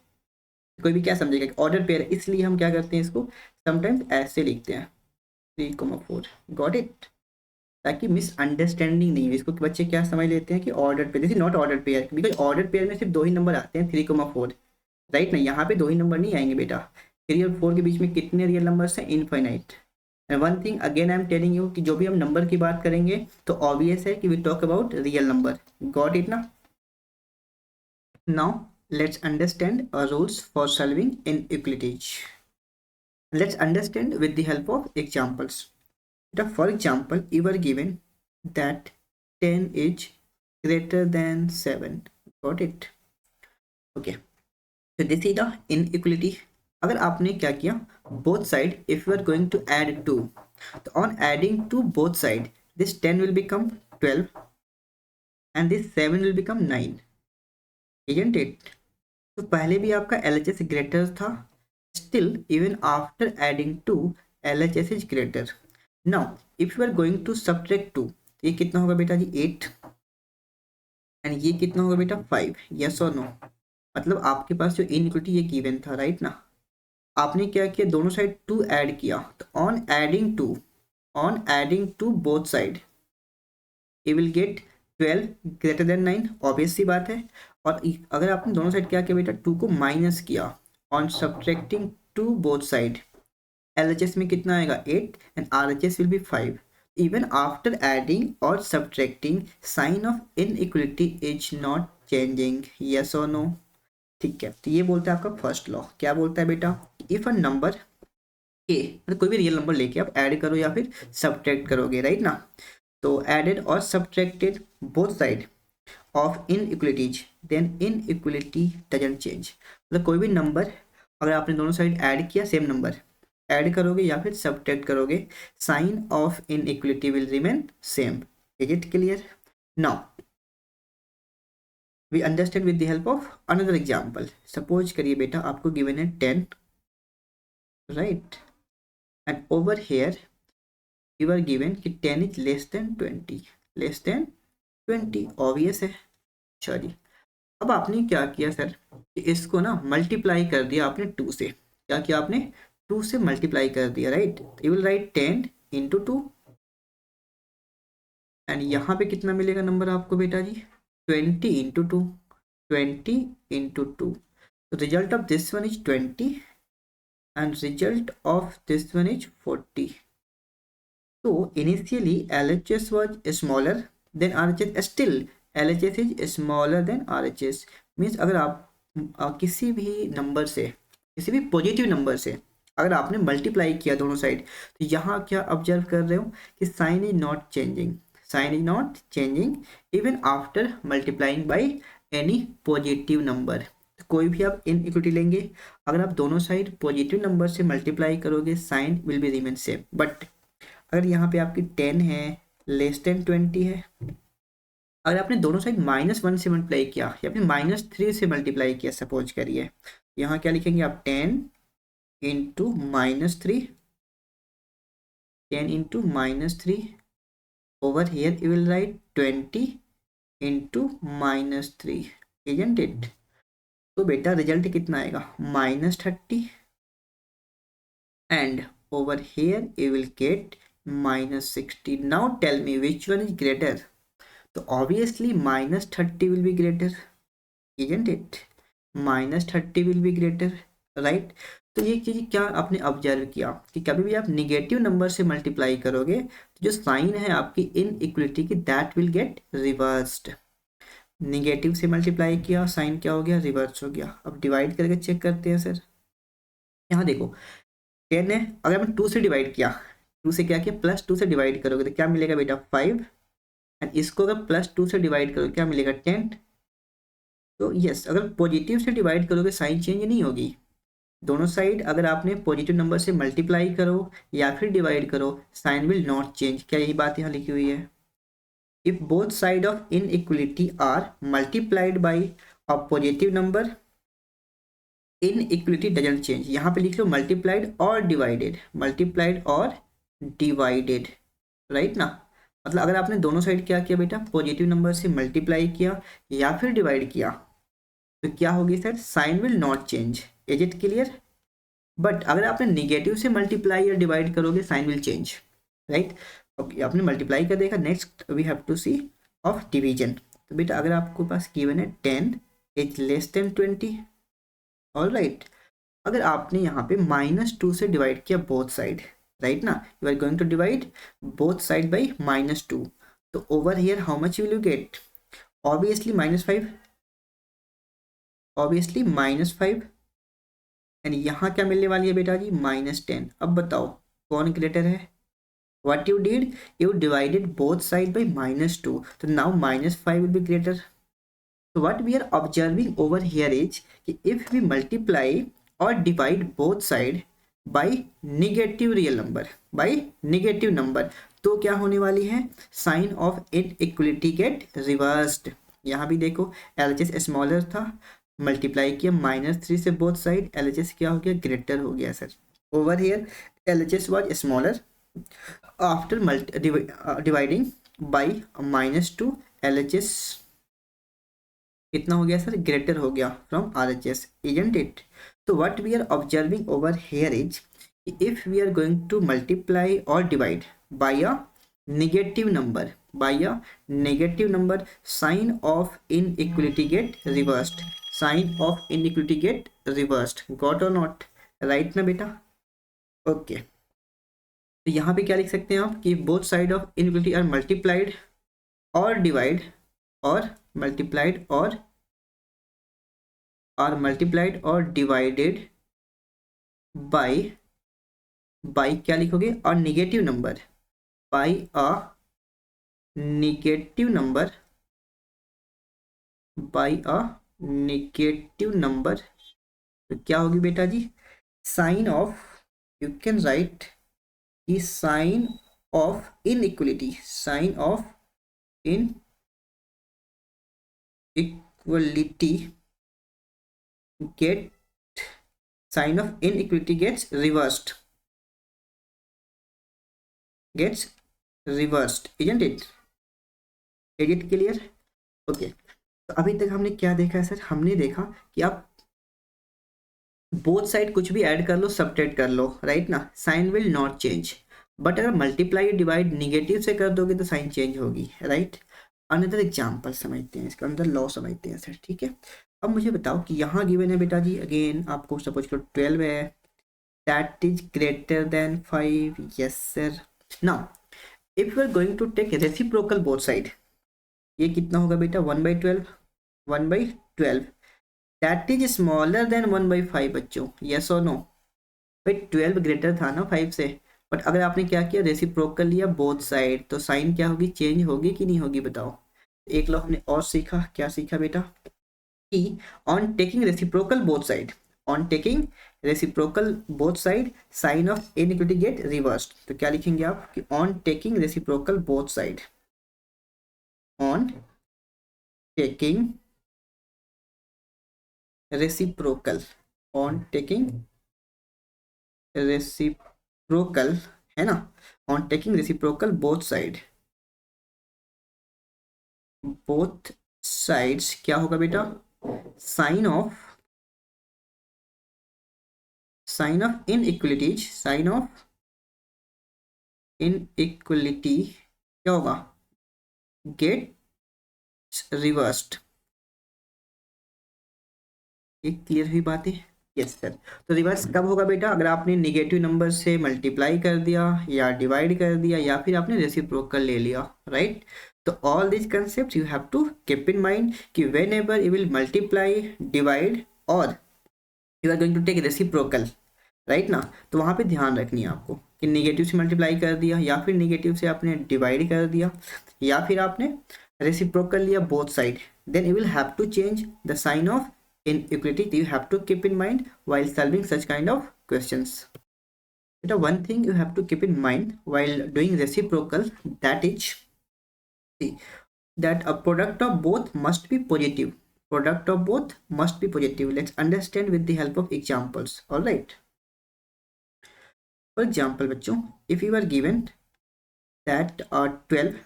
कोई भी क्या समझेगा कि ऑर्डर पेयर है, इसलिए हम क्या करते हैं इसको समटाइम्स ऐसे लिखते हैं 3,4, गॉट इट, ताकि मिसअंडरस्टैंडिंग नहीं हो इसको, कि बच्चे क्या समझ लेते हैं कि order pair, this is not order pair, because order pair में सिर्फ 2 ही नंबर आते हैं 3,4, राइट ना। यहाँ पे 2 ही नंबर नहीं आएंगे बेटा, 3 और 4 के बीच में कितने रियल नंबर्स हैं, infinite. And one thing again I am telling you कि जो भी हम नंबर की बात करेंगे तो ऑब्वियस है कि we talk about real number, got it ना। Now let's understand rules for solving inequalities. Let's understand with the help of examples. For example, you are given that 10 is greater than 7. Got it? Okay. So this is the inequality. अगर आपने क्या किया, both side, if you are going to add 2, so on adding to both side, this 10 will become 12 and this 7 will become 9, isn't it? तो पहले भी आपका LHS greater था, still even after adding 2, LHS is greater. Now if you are going to subtract 2, ये कितना होगा बेटा जी 8, एंड ये कितना होगा बेटा 5, यस और नो। मतलब आपके पास जो इनइक्वालिटी ये गिवन था, राइट ना, आपने क्या किया, दोनों साइड 2 ऐड किया, तो on adding to both side you will get 12 greater than 9, obvious सी बात है। और अगर आपने दोनों साइड क्या किया बेटा, 2 को माइनस किया, on subtracting to both side, LHS में कितना आएगा 8 and RHS will be 5। Even after adding or subtracting, sign of inequality is not changing, yes or no? ठीक है, तो ये बोलता है आपका फर्स्ट लॉ, क्या बोलता है बेटा, इफ अ नंबर ए, मतलब कोई भी रियल नंबर लेके आप ऐड करो या फिर सब्ट्रैक्ट करोगे, राइट ना, तो एडेड और subtracted both side of inequalities, then inequality doesn't change. मतलब कोई भी नंबर अगर आपने दोनों साइड ऐड किया, सेम नंबर ऐड करोगे या फिर सब्ट्रैक्ट करोगे, sign of inequality will remain same. Is it clear? Now we understand with the help of another example. Suppose करिए बेटा आपको गिवन है 10, right, and over here you are given कि 10 is less than 20, less than 20, obvious है। चलिए अब आपने क्या किया सर, कि इसको ना मल्टीप्लाई कर दिया आपने 2 से, क्या किया आपने, 2 से मल्टीप्लाई कर दिया, right. You will right 10 into 2 and यहाँ पे कितना मिलेगा नंबर आपको बेटा जी, 20 इंटू 2, 20 इंटू 2, तो result of this one is 20 and result of this one is 40. So initially LHS was smaller than RHS. Still LHS is smaller than RHS. Means अगर आप किसी भी नंबर से, किसी भी पॉजिटिव नंबर से अगर आपने मल्टीप्लाई किया दोनों साइड, तो यहाँ क्या ऑब्जर्व कर रहे हो कि sign is not changing. Sign is not changing even after multiplying by any positive number. कोई भी आप इनइक्वलिटी लेंगे, अगर आप दोनों साइड पॉजिटिव नंबर से मल्टीप्लाई करोगे sign will be remain same. But अगर यहाँ पे आपकी 10 है लेस देन 20 है, अगर आपने दोनों साइड -1 से मल्टीप्लाई किया या फिर -3 से मल्टीप्लाई किया सपोज करिए, यहाँ क्या लिखेंगे आप 10 into -3, 10 into -3 over here you will right 20 into -3, isn't it. तो बेटा रिजल्ट कितना आएगा -30 and over here you will get -60. Now tell me which one is greater. So obviously -30 will be greater, isn't it? -30 will be greater, right? तो ये चीज क्या आपने ऑब्जर्व किया कि कभी भी आप निगेटिव नंबर से मल्टीप्लाई करोगे तो जो साइन है आपकी इनइक्वलिटी की that will get reversed. Negative से मल्टीप्लाई किया साइन क्या हो गया रिवर्स हो गया. अब डिवाइड करके चेक करते हैं सर. यहाँ देखो 10 है, अगर मैं 2 से डिवाइड किया, 2 से क्या किया +2 से डिवाइड करोगे तो क्या मिलेगा बेटा 5, एंड इसको अगर +2 से डिवाइड करोगे क्या मिलेगा 10. तो यस, अगर पॉजिटिव से डिवाइड करोगे साइन चेंज नहीं होगी. दोनों साइड अगर आपने पॉजिटिव नंबर से मल्टीप्लाई करो या फिर डिवाइड करो साइन विल नॉट चेंज. क्या यही बात यहाँ लिखी हुई है? If both side of inequality are multiplied by a positive number inequality doesn't change. यहाँ पे लिख लो मल्टीप्लाइड और डिवाइडेड, मल्टीप्लाइड और डिवाइडेड, राइट ना. मतलब अगर आपने दोनों साइड क्या किया बेटा पॉजिटिव नंबर से मल्टीप्लाई किया या फिर डिवाइड किया तो क्या होगी sir sign will not change. Is it clear? But अगर आपने निगेटिव से मल्टीप्लाई या डिवाइड करोगे sign will change, right. Okay, आपने मल्टीप्लाई कर देखा. Next we have to see of division. तो बेटा अगर आपको पास गिवन है 10 is less than 20, all right. अगर आपने यहाँ पे -2 से डिवाइड किया बोथ साइड, राइट ना, you are going to divide both side by -2, तो over here how much will you get? Obviously -5, obviously -5, and यहाँ क्या मिलने वाली है बेटा जी -10. अब बताओ कौन ग्रेटर है? What you did, you divided both side by -2, तो now -5 will be greater. So what we are observing over here is कि if we multiply or divide both side by negative real number, by negative number, तो क्या होने वाली है sign of inequality get reversed. यहाँ भी देखो LHS स्मॉलर था, मल्टीप्लाई किया -3 से बोथ साइड, LHS क्या हो गया ग्रेटर हो गया sir. Over here LHS was smaller after dividing by -2, LHS कितना हो गया सर ग्रेटर हो गया फ्रॉम RHS, इजंट इट. तो what we are observing over here is if we are going to multiply और divide by a negative number, by a negative number, sign of inequality get reversed, sign of inequality get reversed. Got और नॉट? राइट ना बेटा. ओके, तो यहाँ पे क्या लिख सकते हैं आप कि both side of inequality are multiplied और डिवाइड और मल्टीप्लाइड और डिवाइडेड बाय क्या लिखोगे और negative number, by a negative number, by a negative number. तो क्या होगी बेटा जी sign of, you can write कि sign of inequality, sign of inequality get sign of inequality gets reversed, isn't it? Is it clear? Okay, तो अभी तक हमने क्या देखा है सर? हमने देखा कि आप बोथ साइड कुछ भी ऐड कर लो सब्ट्रैक्ट कर लो, राइट ना, sign will not change. But अगर मल्टीप्लाई डिवाइड निगेटिव से कर दोगे तो साइन चेंज होगी, राइट. अनदर एग्जाम्पल समझते हैं, इसके अंदर लॉ समझते हैं सर, ठीक है. अब मुझे बताओ कि यहाँ गिवन है बेटा जी, अगेन आपको सपोज करो 12 है, that is greater than 5. Yes sir. Now if you are going to take reciprocal both side, ये कितना होगा बेटा 1/12, 1/12 दैट इज स्मॉलर देन 1/5 बच्चों, यस और नो। भाई 12 ग्रेटर था ना 5 से, बट अगर आपने क्या किया रेसिप्रोकल लिया बोथ साइड, तो साइन क्या होगी, चेंज होगी कि नहीं होगी बताओ। एक लो हमने और सीखा, क्या सीखा बेटा कि on taking reciprocal both side, on taking reciprocal both side sign of inequality get reversed. तो क्या लिखेंगे आप कि on taking reciprocal both side, on taking reciprocal, on taking reciprocal है ना, on taking reciprocal both side, both sides क्या होगा बेटा, sign of inequalities, sign of inequality क्या होगा, गेट रिवर्स्ड। एक क्लियर हुई बात है, यस सर। तो रिवर्स कब होगा बेटा, अगर आपने निगेटिव नंबर से मल्टीप्लाई कर दिया या डिवाइड कर दिया या फिर आपने रेसिप्रोकल ले लिया, राइट। तो all this concept you have to keep in mind कि whenever you will multiply, divide और you are going to take reciprocal, right ना, तो वहाँ पे ध्यान रखनी है आपको कि निगेटिव से मल्टीप्लाई कर दिया या फिर निगेटिव से आपने डिवाइड कर दिया या फिर आपने रेसिप्रोकल लिया both side, then you will have to change the sign of inequality you have to keep in mind while solving such kind of questions. But one thing you have to keep in mind while doing reciprocal, that is that a product of both must be positive. Product of both must be positive. Let's understand with the help of examples. All right. For example, बच्चों, if you are given that 12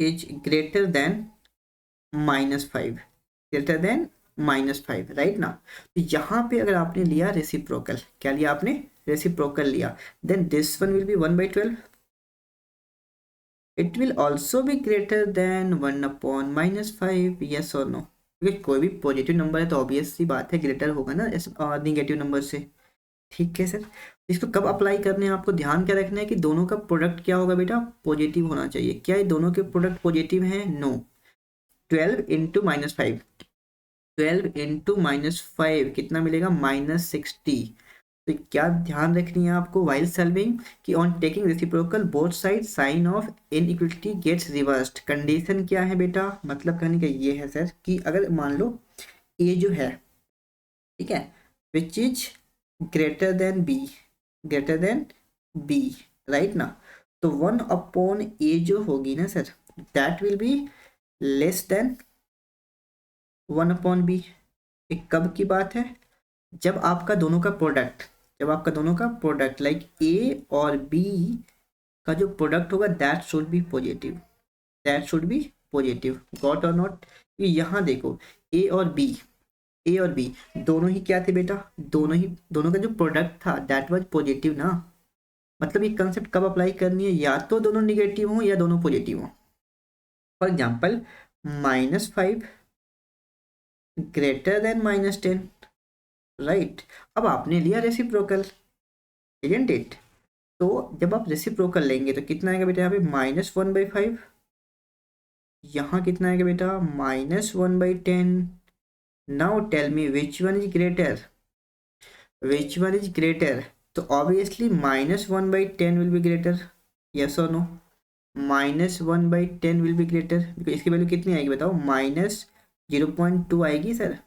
is greater than -5, greater than -5, right ना, तो यहाँ पे अगर आपने लिया रेसिप्रोकल, क्या लिया आपने, रेसिप्रोकल लिया, then this one will be 1/12, it will also be greater than 1/-5, yes और नो, क्योंकि कोई भी पॉजिटिव नंबर है तो ऑब्वियस सी बात है ग्रेटर होगा ना निगेटिव नंबर से, ठीक है सर। इसको कब अप्लाई करने हैं आपको ध्यान क्या रखना है कि दोनों का प्रोडक्ट क्या होगा बेटा, पॉजिटिव होना चाहिए। क्या ये दोनों के प्रोडक्ट पॉजिटिव हैं, नो। 12 × -5, 12 × -5 कितना मिलेगा, -60। तो क्या ध्यान रखनी है आपको वाइल सॉल्विंग कि on taking reciprocal both side sign of inequality gets reversed. Condition क्या है बेटा, मतलब कहने का ये है सर कि अगर मान लो ए जो है, ठीक है, which is greater than b, greater than b, right ना, तो 1/a जो होगी ना sir, that will be less than 1/b। एक कब की बात है, जब आपका दोनों का प्रोडक्ट, जब आपका दोनों का प्रोडक्ट लाइक ए और बी का जो प्रोडक्ट होगा that should B positive, that should B positive, got और नॉट। यहाँ देखो ए और बी, ए और बी दोनों ही क्या थे बेटा, दोनों का जो प्रोडक्ट था दैट वाज पॉजिटिव ना, मतलब ये कंसेप्ट कब अप्लाई करनी है, या तो दोनों निगेटिव हो या दोनों पॉजिटिव हो। For example -5 greater than -10, right. अब आपने लिया रेसिप्रोकल, इजंट इट, तो जब आप रेसिप्रोकल लेंगे तो कितना आएगा बेटा, यहाँ पे -1/5, यहाँ कितना आएगा बेटा, -1/10। Now tell me which one is greater, which one is greater, तो obviously -1/10 will be greater, yes और no, -1/10 will be greater, because इसकी वैल्यू कितनी आएगी बताओ, -0.2 आएगी सर,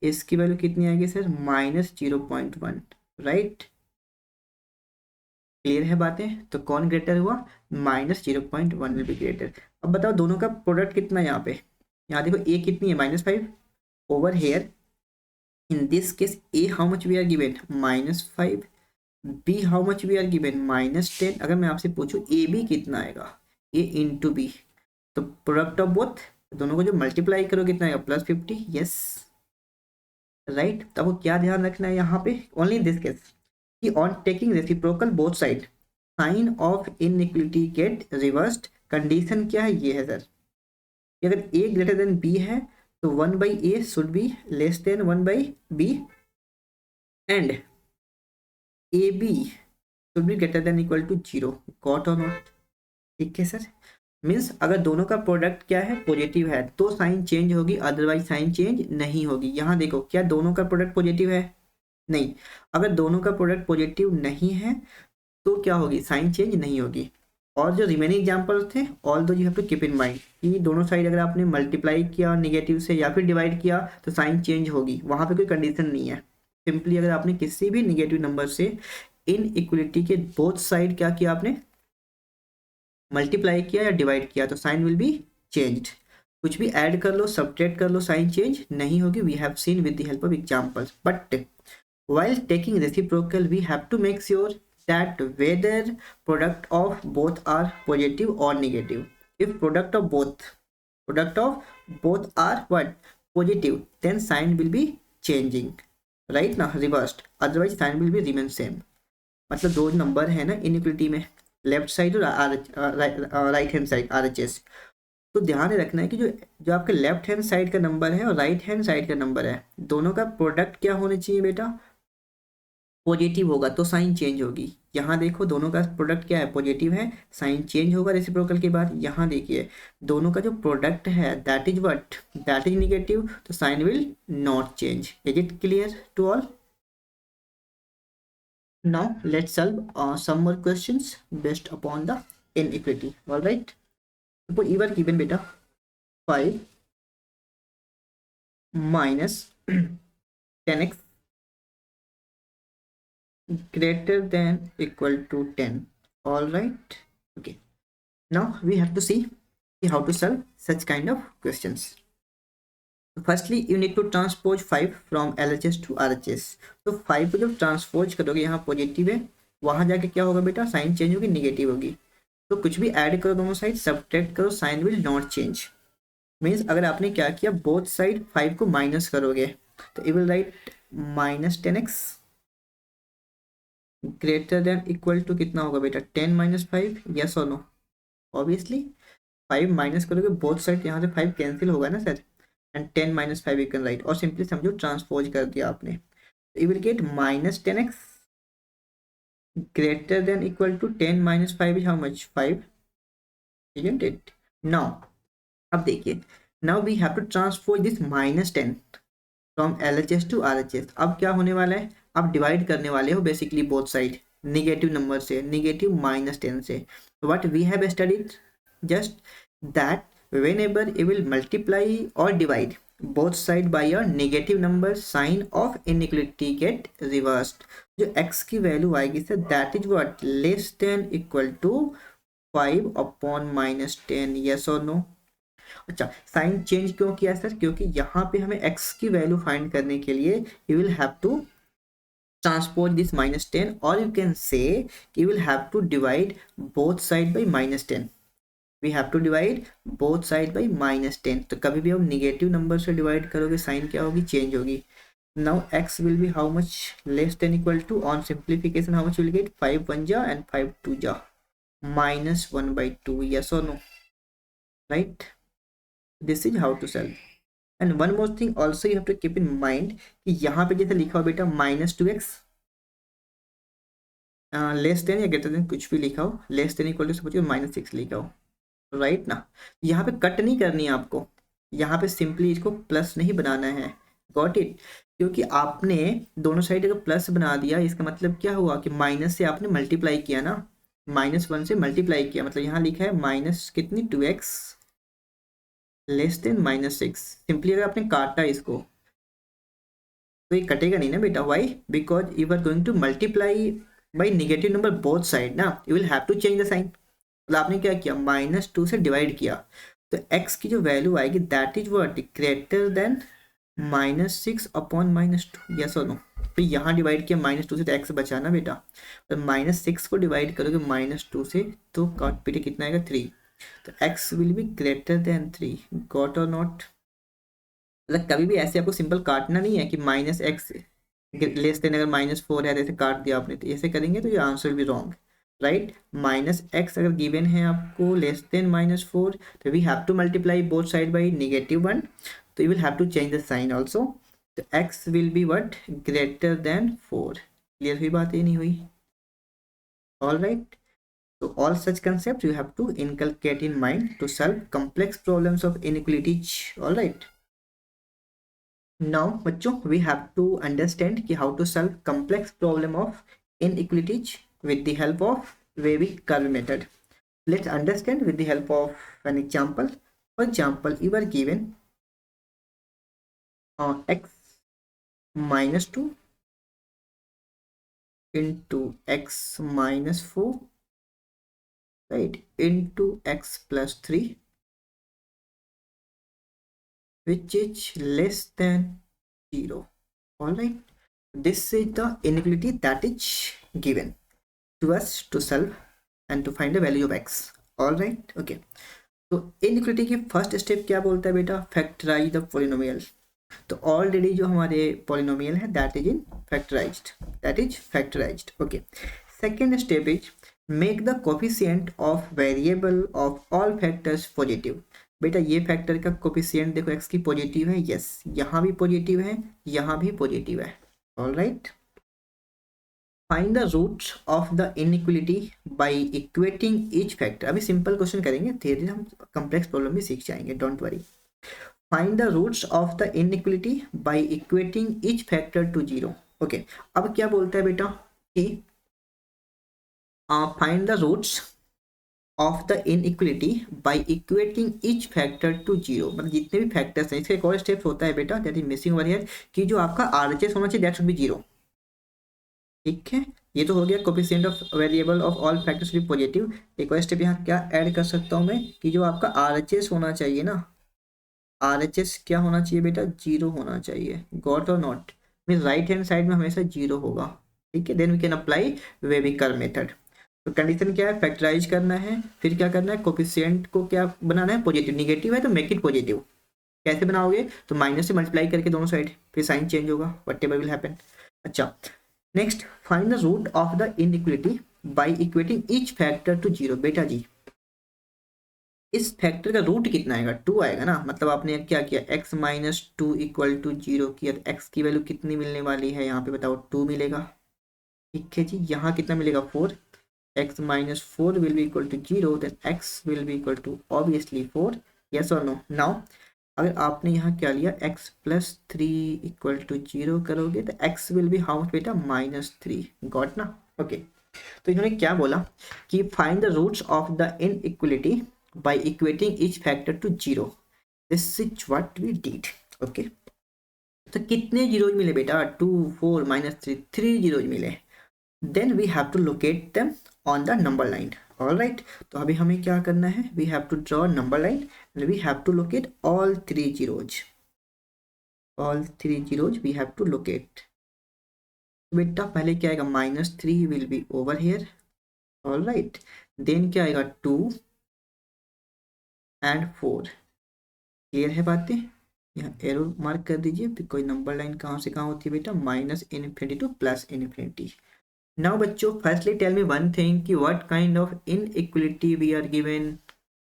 इसकी वैल्यू कितनी आएगी सर, -0.1, राइट। क्लियर है बातें, तो कौन ग्रेटर हुआ, -0.1 विल बी ग्रेटर। अब बताओ दोनों का प्रोडक्ट कितना है यहाँ पे, यहाँ देखो ए कितनी है, -5, over here in this case a how much we are given, -5, b how much we are given, -10। अगर मैं आपसे पूछूं ए बी कितना आएगा, ए इंटू बी, तो प्रोडक्ट ऑफ बोथ दोनों को जो मल्टीप्लाई करो कितना आएगा, +50, यस, राइट। तो आपको क्या ध्यान रखना है यहाँ पे, ओनली दिस केस कि on taking reciprocal both side sign of inequality get reversed. Condition क्या है, ये है सर कि अगर ए ग्रेटर देन बी है तो 1/a should be less than 1/b, and a b should be greater than equal to 0, got और नॉट। ठीक है सर, मीन्स अगर दोनों का प्रोडक्ट क्या है, पॉजिटिव है, तो साइन चेंज होगी, अदरवाइज साइन चेंज नहीं होगी। यहाँ देखो, क्या दोनों का प्रोडक्ट पॉजिटिव है? नहीं। अगर दोनों का प्रोडक्ट पॉजिटिव नहीं है तो क्या होगी, साइन चेंज नहीं होगी। और जो रिमेनिंग एग्जाम्पल्स थे, although you have to keep in mind कि दोनों साइड अगर आपने मल्टीप्लाई किया नेगेटिव से या फिर डिवाइड किया तो साइन चेंज होगी, वहां पे कोई कंडीशन नहीं है। सिंपली अगर आपने किसी भी निगेटिव नंबर से इन इक्वलिटी के बोथ साइड क्या किया, आपने मल्टीप्लाई किया या डिवाइड किया, तो साइन विल बी चेंज्ड। कुछ भी ऐड कर लो, सब्ट्रैक्ट कर लो, साइन चेंज नहीं होगी। We have seen with the help of examples. But while taking reciprocal we have to make sure that whether product of both are positive or negative. If product of both are what, positive, then sign will be changing, right ना, reversed, otherwise sign will be remain same। मतलब दो नंबर है ना इनइक्वलिटी में, लेफ्ट साइड और राइट हैंड साइड RHS, तो ध्यान रखना है कि जो जो आपके लेफ्ट हैंड साइड का नंबर है और राइट हैंड साइड का नंबर है, दोनों का प्रोडक्ट क्या होना चाहिए बेटा, पॉजिटिव होगा तो साइन चेंज होगी। यहाँ देखो दोनों का प्रोडक्ट क्या है, पॉजिटिव है, साइन चेंज होगा रेसिप्रोकल के बाद। यहाँ देखिए दोनों का जो प्रोडक्ट है that is what, that is negative, तो sign will not change. Is it clear to all? Now let's solve some more questions based upon the inequality। Alright, suppose you are given बेटा 5 minus 10x greater than equal to 10। all right, okay, now we have to see how to solve such kind of questions। firstly you need to transpose 5 from LHS to RHS। तो 5 को जब ट्रांसपोज करोगे, यहाँ पॉजिटिव है, वहां जाके क्या होगा बेटा, साइन चेंज होगी, निगेटिव होगी। तो कुछ भी ऐड करो दोनों साइड, सब्ट्रैक्ट करो, sign will not change. Means अगर आपने क्या किया, बोथ साइड 5 को माइनस करोगे, तो you will write minus 10x greater than equal to कितना होगा बेटा, 10 माइनस 5, यस और नो? ऑब्वियसली 5 माइनस करोगे बोथ साइड, यहाँ से 5 कैंसिल होगा ना sir, and 10 minus 5 you can write, और सिंपली समझो ट्रांसपोज कर दिया आपने, you will get minus 10x greater than equal to 10 minus 5 is how much, 5, isn't it? now अब देखिए, now we have to transpose this minus 10 from LHS to RHS। अब क्या होने वाला है, आप डिवाइड करने वाले हो basically both side negative number से, निगेटिव माइनस 10 से। What we have studied just that whenever you will multiply or divide both side by a negative number, sign of inequality get reversed। जो x की वैल्यू आएगी sir, that is what, less than equal to 5 upon minus 10, yes और नो? अच्छा, साइन चेंज क्यों किया सर, क्योंकि यहाँ पे हमें x की वैल्यू फाइंड करने के लिए you will have to transpose this minus 10, और you can say you will have to divide both side by minus 10। We have to divide both side by minus 10। तो कभी भी आप निगेटिव नंबर से डिवाइड करोगे, साइन क्या होगी, चेंज होगी। Now x will be how much, less than equal to, on simplification how much will get, 5 1 जा एंड 5 2 जा, माइनस 1/2, यस और no? Right, this is how to solve। and one more thing also you have to keep in mind कि यहाँ पे जैसे लिखा हो बेटा -2x लेस देन या ग्रेटर देन, कुछ भी लिखा हो, less than equal to suppose -6 लिखा हो, राइट ना? यहाँ पे कट नहीं करनी है आपको, यहाँ पे सिंपली इसको प्लस नहीं बनाना है, गॉट इट? क्योंकि आपने दोनों साइड अगर प्लस बना दिया, इसका मतलब क्या हुआ कि माइनस से आपने मल्टीप्लाई किया ना, -1 से मल्टीप्लाई किया, मतलब यहाँ लिखा है माइनस कितनी, 2x लेस देन -6। सिंपली अगर आपने काटा इसको तो ये कटेगा नहीं ना बेटा, why? Because you are going to multiply by negative number both side ना, you will have to change the sign. मतलब आपने क्या किया, -2 से डिवाइड किया, तो x की जो वैल्यू आएगी that is what, greater then -6 upon -2, yes और नो? तो यहाँ डिवाइड किया -2 से, तो x बचा ना बेटा, तो -6 को डिवाइड करोगे -2 से, तो काट पीटे कितना आएगा, 3। तो x will be greater than 3, got और नॉट? मतलब कभी भी ऐसे आपको सिंपल काटना नहीं है कि -x लेस देन, अगर -4 है तो ऐसे काट दिया आपने, तो ऐसे करेंगे तो ये आंसर भी रॉन्ग, राइट? -x अगर गिवन है आपको लेस देन -4, तो we have to multiply both side by -1, तो you will have to change the sign also. तो x will be what, greater than 4। Clear हुई बात? ये नहीं हुई? All right. So all such concepts you have to inculcate in mind to solve complex problems of inequalities. All right. Now बच्चों we have to understand कि how to solve complex problem of inequalities with the help of Webby curve method. Let's understand with the help of an example. For example, you are given x minus 2 into x minus 4, right, into x plus 3, which is less than 0. All right, this is the inequality that is given to us to solve and to find the value of x. All right, okay. तो inequality की फर्स्ट स्टेप क्या बोलता है बेटा? Factorize the polynomial. तो ऑलरेडी जो हमारे पॉलिनोमियल है that is in factorized, that is factorized. Okay, second step is make the coefficient of variable of all factors positive. बेटा ये फैक्टर का कोफिशिएंट देखो x की पॉजिटिव है, यस, यहाँ भी पॉजिटिव है, यहाँ भी पॉजिटिव है। All right, find the roots of the inequality by equating each factor. अभी सिंपल क्वेश्चन करेंगे, धीरे धीरे हम कॉम्प्लेक्स प्रॉब्लम भी सीख जाएंगे, don't worry. Find the roots of the inequality by equating each factor to 0। Okay, अब क्या बोलता है बेटा कि find the roots of the inequality by equating each factor to 0। मतलब जितने भी फैक्टर्स हैं, इसका एक और स्टेप होता है बेटा that is missing over here, कि जो आपका आरएचएस होना चाहिए दैट शुड बी 0। ठीक है, ये तो हो गया coefficient of variable of all factors should be positive. एक और स्टेप यहाँ क्या ऐड कर सकता हूँ मैं, कि जो आपका आरएचएस होना चाहिए ना, आरएचएस क्या होना चाहिए बेटा? 0 होना चाहिए। गॉट और not mean right hand side में हमेशा 0 होगा। ठीक है, then we can apply wavy curve method. तो कंडीशन क्या है? फैक्टराइज करना है, फिर क्या करना है? कोफिशिएंट को क्या बनाना है? पॉजिटिव। निगेटिव है तो मेक इट पॉजिटिव। कैसे बनाओगे? तो माइनस से मल्टीप्लाई करके दोनों साइड, फिर साइन चेंज होगा, व्हाटएवर विल हैपन। अच्छा, next find the root of the inequality by equating each factor to 0। बेटा जी इस फैक्टर का रूट कितना आएगा? 2 आएगा ना। मतलब आपने क्या किया, x माइनस 2 इक्वल टू 0 किया, तो x की वैल्यू कितनी मिलने वाली है यहाँ पे बताओ? 2 मिलेगा। ठीक है जी, यहाँ कितना मिलेगा? 4। x minus 4 will be equal to 0, then x will be equal to obviously 4। Yes और नो? नाउ अगर आपने यहाँ क्या लिया, x प्लस 3 इक्वल टू 0 करोगे तो x will be how much बेटा? -3। गॉट ना? ओके, तो इन्होंने क्या बोला कि find the roots of the inequality by equating each factor to 0. This is what we did. Okay, तो कितने जीरोज मिले बेटा? 2, 4, -3, 3 जीरोज मिले। Then we have to locate them on the number line. All right, तो अभी हमें क्या करना है? We have to draw a number line and we have to locate all 3 zeros. All 3 zeros we have to locate. बेटा पहले क्या आएगा? -3 will be over here. All right, then क्या आएगा? 2 एंड 4। क्लियर है बातें? यहाँ एरो मार्क कर दीजिए, कोई नंबर लाइन कहाँ से कहाँ होती है बेटा? -∞ टू +∞। नाउ बच्चों firstly tell me one thing कि what kind of inequality we are given.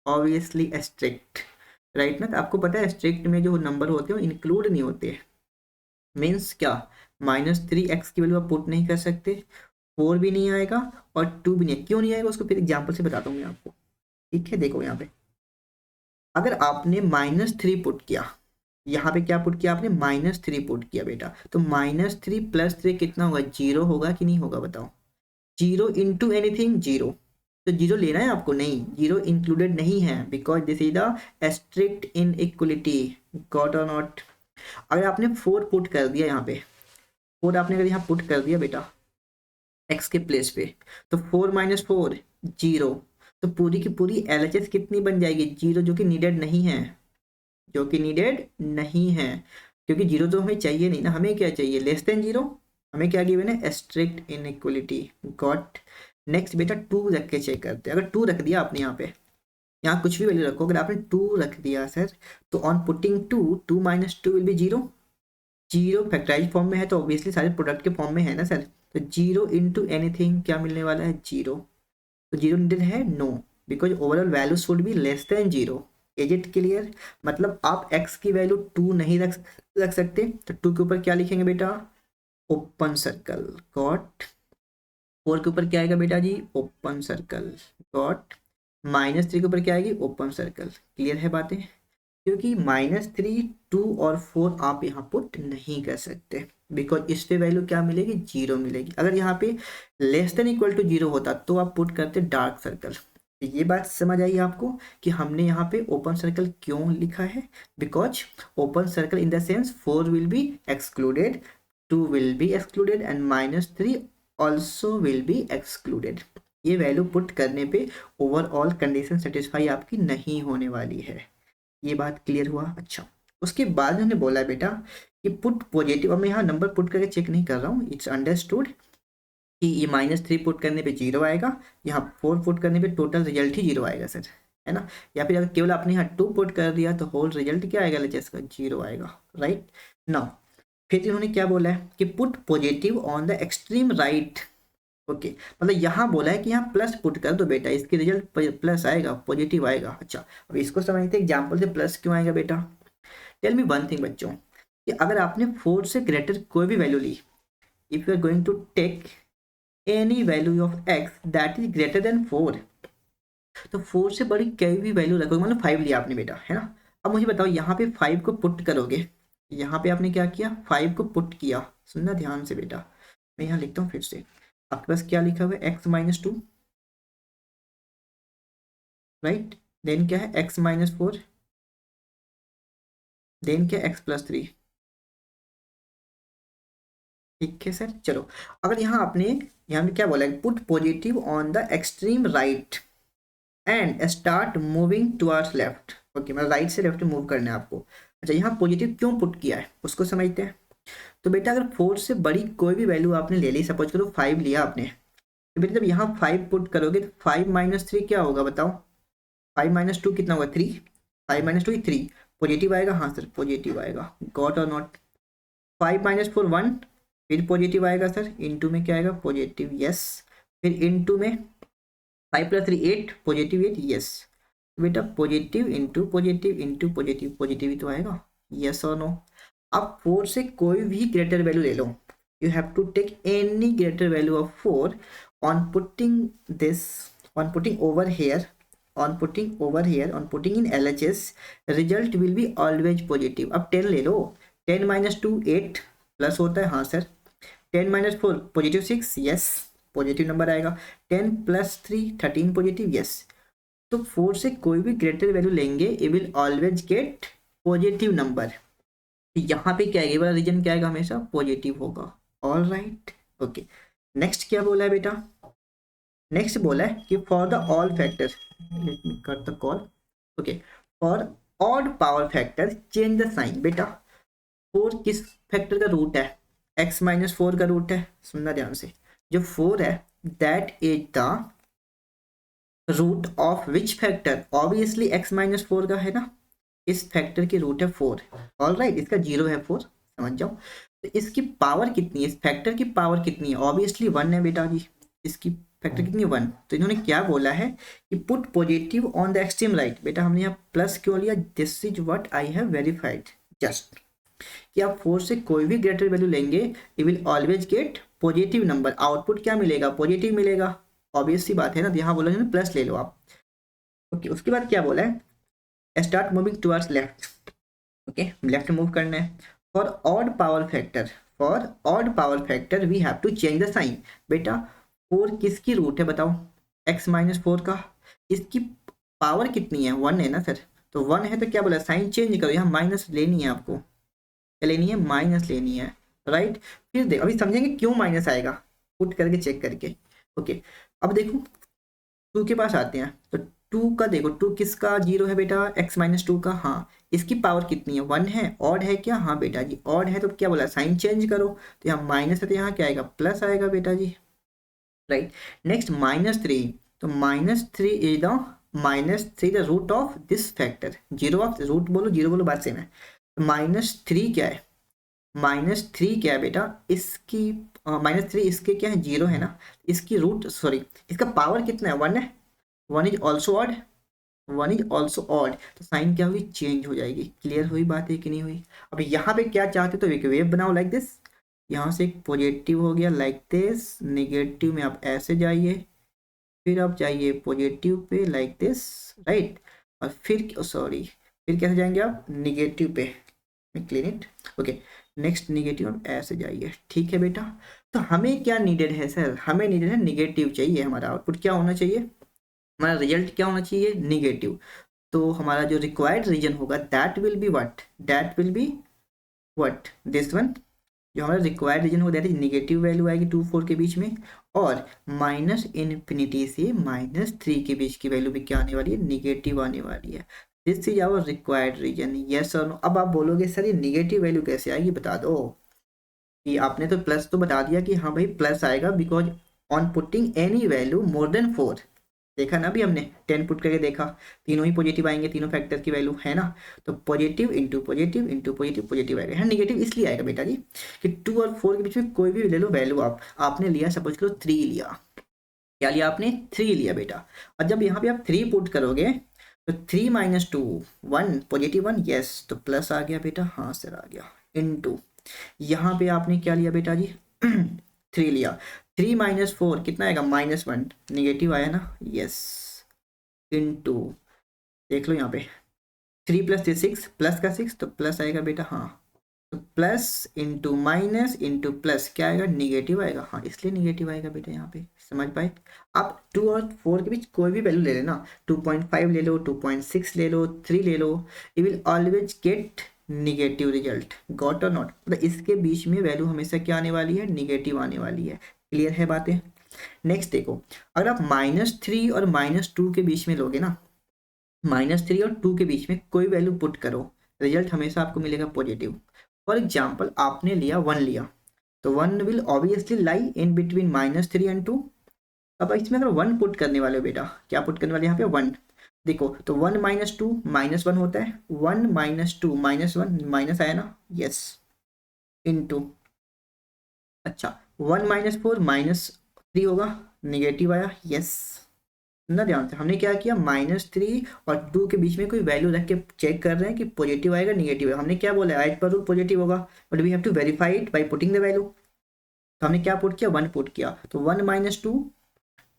Obviously strict, right ना? तो आपको पता है स्ट्रिक्ट में जो नंबर होते हैं वो इंक्लूड नहीं होते। मीन्स क्या? -3x की वैल्यू आप पुट नहीं कर सकते, 4 भी नहीं आएगा और 2 भी नहीं। क्यों नहीं आएगा उसको फिर एग्जाम्पल से बताता हूँ मैं आपको। ठीक है, देखो यहाँ पे अगर आपने -3 पुट किया, यहाँ पे क्या पुट किया आपने? -3 पुट किया बेटा, तो -3 + 3 कितना होगा? 0 होगा कि नहीं होगा बताओ? 0 इंटू एनीथिंग 0, तो 0 लेना है आपको? नहीं, 0 इंक्लूडेड नहीं है because this is the strict inequality. Got और नॉट? अगर आपने 4 पुट कर दिया यहाँ पे, 4 आपने अगर यहाँ पुट कर दिया बेटा x के प्लेस पे, तो 4 - 4 0, तो पूरी की पूरी LHS कितनी बन जाएगी? 0, जो कि नीडेड नहीं है, जो कि नीडेड नहीं है, क्योंकि 0 तो हमें चाहिए नहीं ना। हमें क्या चाहिए? Less than 0। हमें क्या गिवन है? Strict inequality. गॉट? नेक्स्ट बेटा 2 रख के चेक करते हैं। अगर 2 रख दिया आपने यहाँ पे, यहाँ कुछ भी वैल्यू रखो, अगर आपने 2 रख दिया सर, तो on putting 2, 2 - 2 will be 0। 0 factorize form में है तो ऑब्वियसली सारे प्रोडक्ट के फॉर्म में है ना सर, तो 0 इंटू एनीथिंग क्या मिलने वाला है? 0। तो 0 नीडेड है? No, because overall value should be less than 0। Is it clear? मतलब आप x की वैल्यू 2 नहीं रख सकते, तो 2 के ऊपर क्या लिखेंगे बेटा? Open circle. गॉट। 4 के ऊपर क्या आएगा बेटा जी? Open circle. गॉट। -3 के ऊपर क्या आएगी? Open circle. क्लियर है बातें? क्योंकि -3, 2 और 4 आप यहाँ पुट नहीं कर सकते, बिकॉज इस पे वैल्यू क्या मिलेगी? 0 मिलेगी। अगर यहाँ पे लेस देन इक्वल टू 0 होता तो आप पुट करते डार्क सर्कल। ये बात समझ आई आपको कि हमने यहाँ पे ओपन सर्कल क्यों लिखा है? Because open circle in the sense 4 will be excluded, 2 will be excluded and -3 also will be excluded. ये वैल्यू पुट करने पे ओवरऑल कंडीशन सेटिस्फाई आपकी नहीं होने वाली है। ये बात क्लियर हुआ? अच्छा, उसके बाद उन्होंने बोला बेटा कि पुट पॉजिटिव। अब मैं यहाँ नंबर पुट करके चेक नहीं कर रहा हूँ, इट्स अंडरस्टूड कि ये -3 पुट करने पे 0 आएगा, यहाँ 4 पुट करने पे टोटल रिजल्ट ही 0 आएगा सर, है ना? या फिर अगर केवल आपने यहाँ 2 पुट कर दिया तो होल रिजल्ट क्या आएगा एलएचएस का? 0 आएगा, राइट? नाउ फिर इन्होंने क्या बोला है कि put positive on the extreme right. Okay, मतलब यहाँ बोला है कि यहाँ प्लस पुट कर दो बेटा, इसके रिजल्ट प्लस आएगा, पॉजिटिव आएगा। अच्छा, अब इसको समझते हैं एग्जाम्पल से प्लस क्यों आएगा बेटा। टेल मी वन थिंग बच्चों, कि अगर आपने 4 से ग्रेटर कोई भी वैल्यू ली, if you are going to take any value of x that is greater than 4, तो 4 से बड़ी कोई भी वैल्यू रखोगे, मतलब 5 लिया आपने बेटा, है ना? अब मुझे बताओ यहाँ पे 5 को पुट करोगे, यहाँ पे आपने क्या किया? 5 को पुट किया। सुनना ध्यान से बेटा, मैं यहाँ लिखता हूँ फिर से। आपके पास क्या लिखा हुआ है? x-2, right? देन क्या है? x-4, देन क्या? x+3। ठीक है सर, चलो। अगर यहाँ आपने यहाँ पे क्या बोला है? Put positive on the extreme right and start moving towards left. Okay, मतलब राइट से लेफ्ट मूव करना है आपको। अच्छा, यहाँ पॉजिटिव क्यों पुट किया है उसको समझते हैं। तो बेटा अगर 4 से बड़ी कोई भी वैल्यू आपने ले ली, सपोज करो 5 लिया आपने, तो बेटा जब यहाँ 5 पुट करोगे तो 5 - 3 क्या होगा बताओ? 5 - 2 कितना होगा? 3। 5 - 2 3, पॉजिटिव आएगा? हाँ सर, पॉजिटिव आएगा। गॉट और नॉट? 5 - 4 1, फिर पॉजिटिव आएगा सर। इनटू में क्या आएगा? Positive, yes. फिर इनटू में 5 + 3 8, पॉजिटिव 8, यस। बेटा positive into positive into positive, positive ही तो आएगा, यस और नो? आप 4 से कोई भी ग्रेटर वैल्यू ले लो, you have to take any greater value of 4 on putting this, on putting over here, on putting in LHS, result will be always positive। अब 10 ले लो, 10 - 2 8 प्लस होता है, हाँ sir. 10 - 4 positive 6, yes, positive number आएगा। 10 + 3 13 पॉजिटिव, यस। तो 4 से कोई भी ग्रेटर वैल्यू लेंगे, it will always get positive number. यहाँ पे क्या है? ये वाला रीजन क्या आएगा? हमेशा पॉजिटिव होगा। All right, okay. नेक्स्ट क्या बोला है बेटा? नेक्स्ट बोला है कि for the all factor, let me cut the call. Okay, for odd power factor change the sign. बेटा 4 किस फैक्टर का रूट है? x-4 का रूट है। सुनना ध्यान से, जो 4 है that is the root of which factor? Obviously x-4 का है ना, इस फैक्टर की रूट है 4। ऑल राइट, इसका 0 है 4, समझ जाओ। तो इसकी पावर कितनी है? इस फैक्टर की पावर कितनी है? ऑब्वियसली 1 है बेटा जी। इसकी फैक्टर कितनी है? 1। तो इन्होंने क्या बोला है कि put positive on the extreme right. बेटा हमने यहाँ प्लस क्यों लिया? This is what I have verified just, कि आप 4 से कोई भी ग्रेटर वैल्यू लेंगे, you will always gate positive number. Output क्या मिलेगा? पॉजिटिव मिलेगा। ऑब्वियस सी बात है ना, यहाँ बोला है प्लस ले लो आप। ओके, उसके बाद क्या बोला है? Start moving towards left. Okay, left move करना है। For odd power factor we have to change the sign. बेटा 4 किसकी रूट है बताओ? x-4 का। इसकी पावर कितनी है? 1 है ना सर। तो 1 है तो क्या बोला? साइन चेंज करो, यहाँ माइनस लेनी है आपको। क्या लेनी है? माइनस लेनी है, राइट? फिर देखो, अभी समझेंगे क्यों माइनस आएगा, पुट करके चेक करके। ओके, अब देखो 2 के पास आते हैं, तो 2 का देखो, 2 किसका 0 है बेटा? x-2 का। हाँ, इसकी पावर कितनी है? 1 है। ऑड है क्या? हाँ बेटा जी, ऑड है। तो क्या बोला? साइन चेंज करो, तो यहाँ माइनस है तो यहाँ क्या आएगा? प्लस आएगा बेटा जी, राइट? नेक्स्ट -3, तो -3 the root of this factor. 0 of root बोलो, 0 बोलो, बात सेम है। -3 क्या है? -3 क्या है बेटा? इसकी -3 इसके क्या है? 0 है ना। इसकी रूट, सॉरी, इसका पावर कितना है? 1 है। 1 is also odd, 1 is also odd, तो साइन क्या होगी, चेंज हो जाएगी। क्लियर हुई बात है कि नहीं हुई? अब यहाँ पे क्या चाहते हो, तो एक वेव बनाओ लाइक दिस, यहाँ से एक पॉजिटिव हो गया लाइक दिस, नेगेटिव में आप ऐसे जाइए, फिर आप जाइए positive pay like this, right, और फिर सॉरी, फिर कैसे जाएंगे आप, निगेटिव पे, clean it, okay, next negative आप ऐसे जाइए, ठीक है बेटा। तो हमें क्या नीडेड है सर, हमें नीडेड है निगेटिव चाहिए, हमारा आउटपुट क्या होना चाहिए, हमारा रिजल्ट क्या होना चाहिए, निगेटिव। तो हमारा जो रिक्वायर्ड रीजन होगा that will be what, that will be what, this one, जो हमारा रिक्वायर्ड रीजन होगा दैट इज निगेटिव वैल्यू आएगी 2 4 के बीच में, और माइनस इन्फिनिटी से -3 के बीच की वैल्यू भी क्या आने वाली है, निगेटिव आने वाली है। This is our required region, yes और नो। अब आप बोलोगे सर ये निगेटिव वैल्यू कैसे आएगी, बता दो। कि आपने तो प्लस तो बता दिया कि हाँ भाई प्लस आएगा, because on putting any value more than 4, देखा ना अभी हमने 10 पुट करके देखा, तीनों ही पॉजिटिव आएंगे, तीनों फैक्टर की वैल्यू है ना, तो positive into positive into positive positive आएगा। हाँ निगेटिव इसलिए आएगा बेटा जी कि 2 और 4 के बीच में कोई भी ले लो वैल्यू, आपने लिया सपोज करो 3 लिया, क्या लिया आपने, 3 लिया बेटा, और जब यहाँ पे आप 3 पुट करोगे तो 3 - 2 1, पॉजिटिव 1, यस, तो प्लस आ गया बेटा, हाँ सर आ गया, इंटू यहाँ पे आपने क्या लिया बेटा जी 3 लिया, 3 - 4 कितना आएगा, -1, निगेटिव आया ना, यस, इंटू देख लो यहाँ पे 3 + 3 6, प्लस का 6 तो प्लस आएगा बेटा, हाँ, तो plus into minus into plus क्या आएगा, निगेटिव आएगा, हाँ इसलिए निगेटिव आएगा बेटा यहाँ पे, समझ पाए। आप 2 और 4 के बीच कोई भी वैल्यू ले लेना, 2.5 ले लो, 2.6 ले लो, 3 ले लो, you will always get negative result, got और नॉट, मतलब इसके बीच में वैल्यू हमेशा क्या आने वाली है, निगेटिव आने वाली है। क्लियर है बातें। नेक्स्ट देखो, अगर आप -3 और -2 के बीच में लोगे ना, -3 और 2 के बीच में कोई वैल्यू पुट करो, रिजल्ट हमेशा आपको मिलेगा पॉजिटिव। फॉर एग्जाम्पल आपने लिया 1 लिया, तो 1 will obviously lie in between -3 and 2। अब इसमें अगर 1 पुट करने वाले हो बेटा, क्या पुट करने वाले यहाँ पे 1, देखो तो 1 - 2 -1 होता है, 1 - 2 -1 माइनस आया ना, यस, इनटू, अच्छा 1 - 4 -3 होगा, निगेटिव आया, यस ना, ध्यान से हमने क्या किया, -3 और 2 के बीच में कोई वैल्यू रख के चेक कर रहे हैं कि पॉजिटिव आएगा निगेटिव आएगा। हमने क्या बोला, राइट पर रूल पॉजिटिव होगा, but we have to verify it by putting the value. तो हमने क्या पुट किया, 1 पुट किया, तो 1 - 2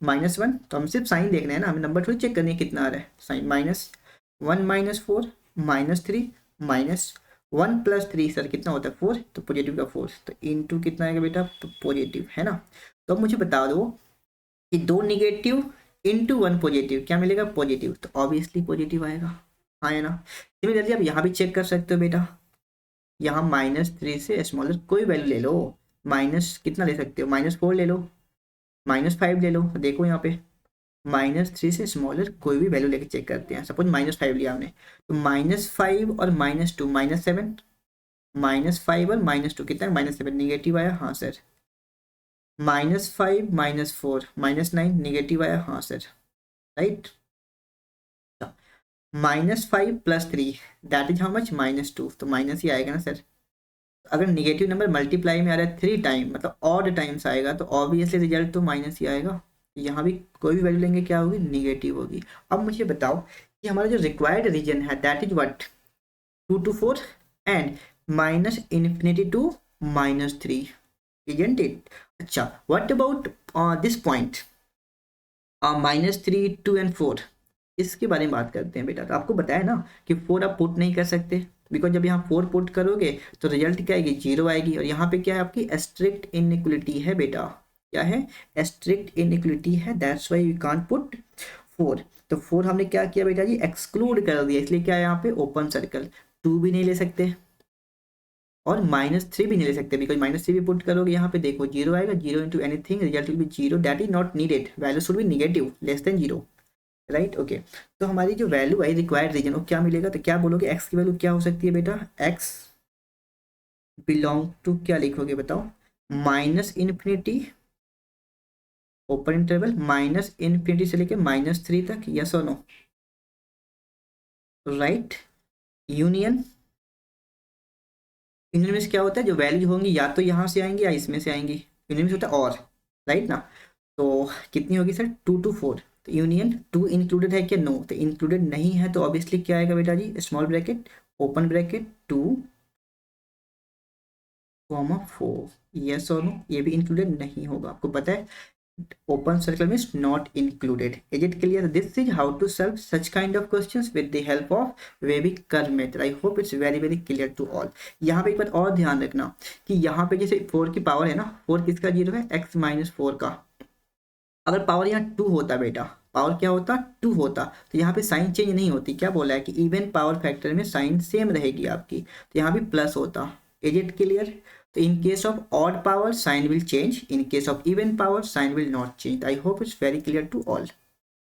-1, तो हम सिर्फ साइन देख रहे हैं ना, हमें नंबर थोड़ी चेक करनी है कितना आ रहा है, साइन, -1 - 4 -3 -1 + 3 सर कितना होता है 4, तो पॉजिटिव का 4, तो इनटू कितना आएगा बेटा, पॉजिटिव है ना। तो अब मुझे बता दो कि 2 निगेटिव इंटू 1 पॉजिटिव क्या मिलेगा, पॉजिटिव, तो ऑब्वियसली पॉजिटिव आएगा, हाँ है ना। सिमिलरली आप यहाँ भी चेक कर सकते हो बेटा, यहाँ -3 से स्मॉलर कोई वैल्यू ले लो, माइनस कितना ले सकते हो, -4 ले लो, -5 ले लो, देखो यहाँ पे -3 से स्मॉलर कोई भी वैल्यू लेके चेक करते हैं। सपोज -5 लिया हमने, तो -5 और -2 -7, -5 और -2 कितना, -7, निगेटिव आया, हाँ सर, -5 -4 -9, निगेटिव आया, हाँ sir, right. -5 + 3 that is how much, -2, तो माइनस ही आएगा ना सर। अगर निगेटिव नंबर मल्टीप्लाई में आ रहा है 3 टाइम, मतलब ऑड टाइम्स आएगा, तो ऑब्वियसली रिजल्ट तो माइनस ही आएगा। यहाँ भी कोई भी वैल्यू लेंगे क्या होगी, निगेटिव होगी। अब मुझे बताओ कि हमारा जो रिक्वायर्ड रीजन है that is what, 2 to 4 and -∞ to -3, isn't it? अच्छा, what about this point -3 2 and 4, इसके बारे में बात करते हैं बेटा। तो आपको बताया ना कि 4 आप पुट नहीं कर सकते, बिकॉज जब यहाँ 4 पुट करोगे तो रिजल्ट क्या आएगी, 0 आएगी, और यहाँ पे क्या है आपकी स्ट्रिक्ट इनइक्वलिटी है बेटा, क्या है, स्ट्रिक्ट इनइक्वलिटी है, that's why we can't put 4। तो 4 हमने क्या किया बेटा जी, एक्सक्लूड कर दिया, इसलिए क्या है यहाँ पे ओपन सर्कल, 2 भी नहीं ले सकते और -3 भी नहीं ले सकते, बिकॉज -3 भी पुट करोगे यहाँ पे देखो 0 आएगा, 0 into anything result will be 0, that is not needed, value should B negative less than 0, right, okay. तो हमारी जो वैल्यू है रिक्वायर्ड रीजन वो क्या मिलेगा, तो क्या बोलोगे, एक्स की वैल्यू क्या हो सकती है बेटा, एक्स बिलोंग टू क्या लिखोगे बताओ, -∞ ओपन इंटरवल -∞ से लेके -3 तक, यस और नो, राइट, यूनियन, यूनियन में क्या होता है, जो वैल्यू होंगी या तो यहाँ से आएंगी या इसमें से आएंगी, यूनियन में होता है और, राइट ना। तो कितनी होगी सर, 2 to 4, तो यूनियन 2 इंक्लूडेड है क्या? नो, तो इंक्लूडेड नहीं है तो ऑब्वियसली क्या आएगा बेटा जी, small bracket open bracket 2 comma 4, yes और नो, ये भी इंक्लूडेड नहीं होगा, आपको पता है open circle means not included. Is it clear? This is how to solve such kind of questions with the help of Vedic curve method. I hope it's very clear to all. यहाँ पे एक बात और ध्यान रखना कि यहाँ पे जैसे 4 की पावर है ना, 4 किसका 0 है, x माइनस 4 का। अगर पावर यहाँ 2 होता बेटा, पावर क्या होता 2 होता, तो यहाँ पे साइन चेंज नहीं होती। क्या बोला है कि इवन पावर फैक्टर में साइन सेम रहेगी आपकी, तो यहाँ भी प्लस होता। Is it clear? तो in case of odd power sign will change, in case of even power sign will not change. I hope it's very clear to all.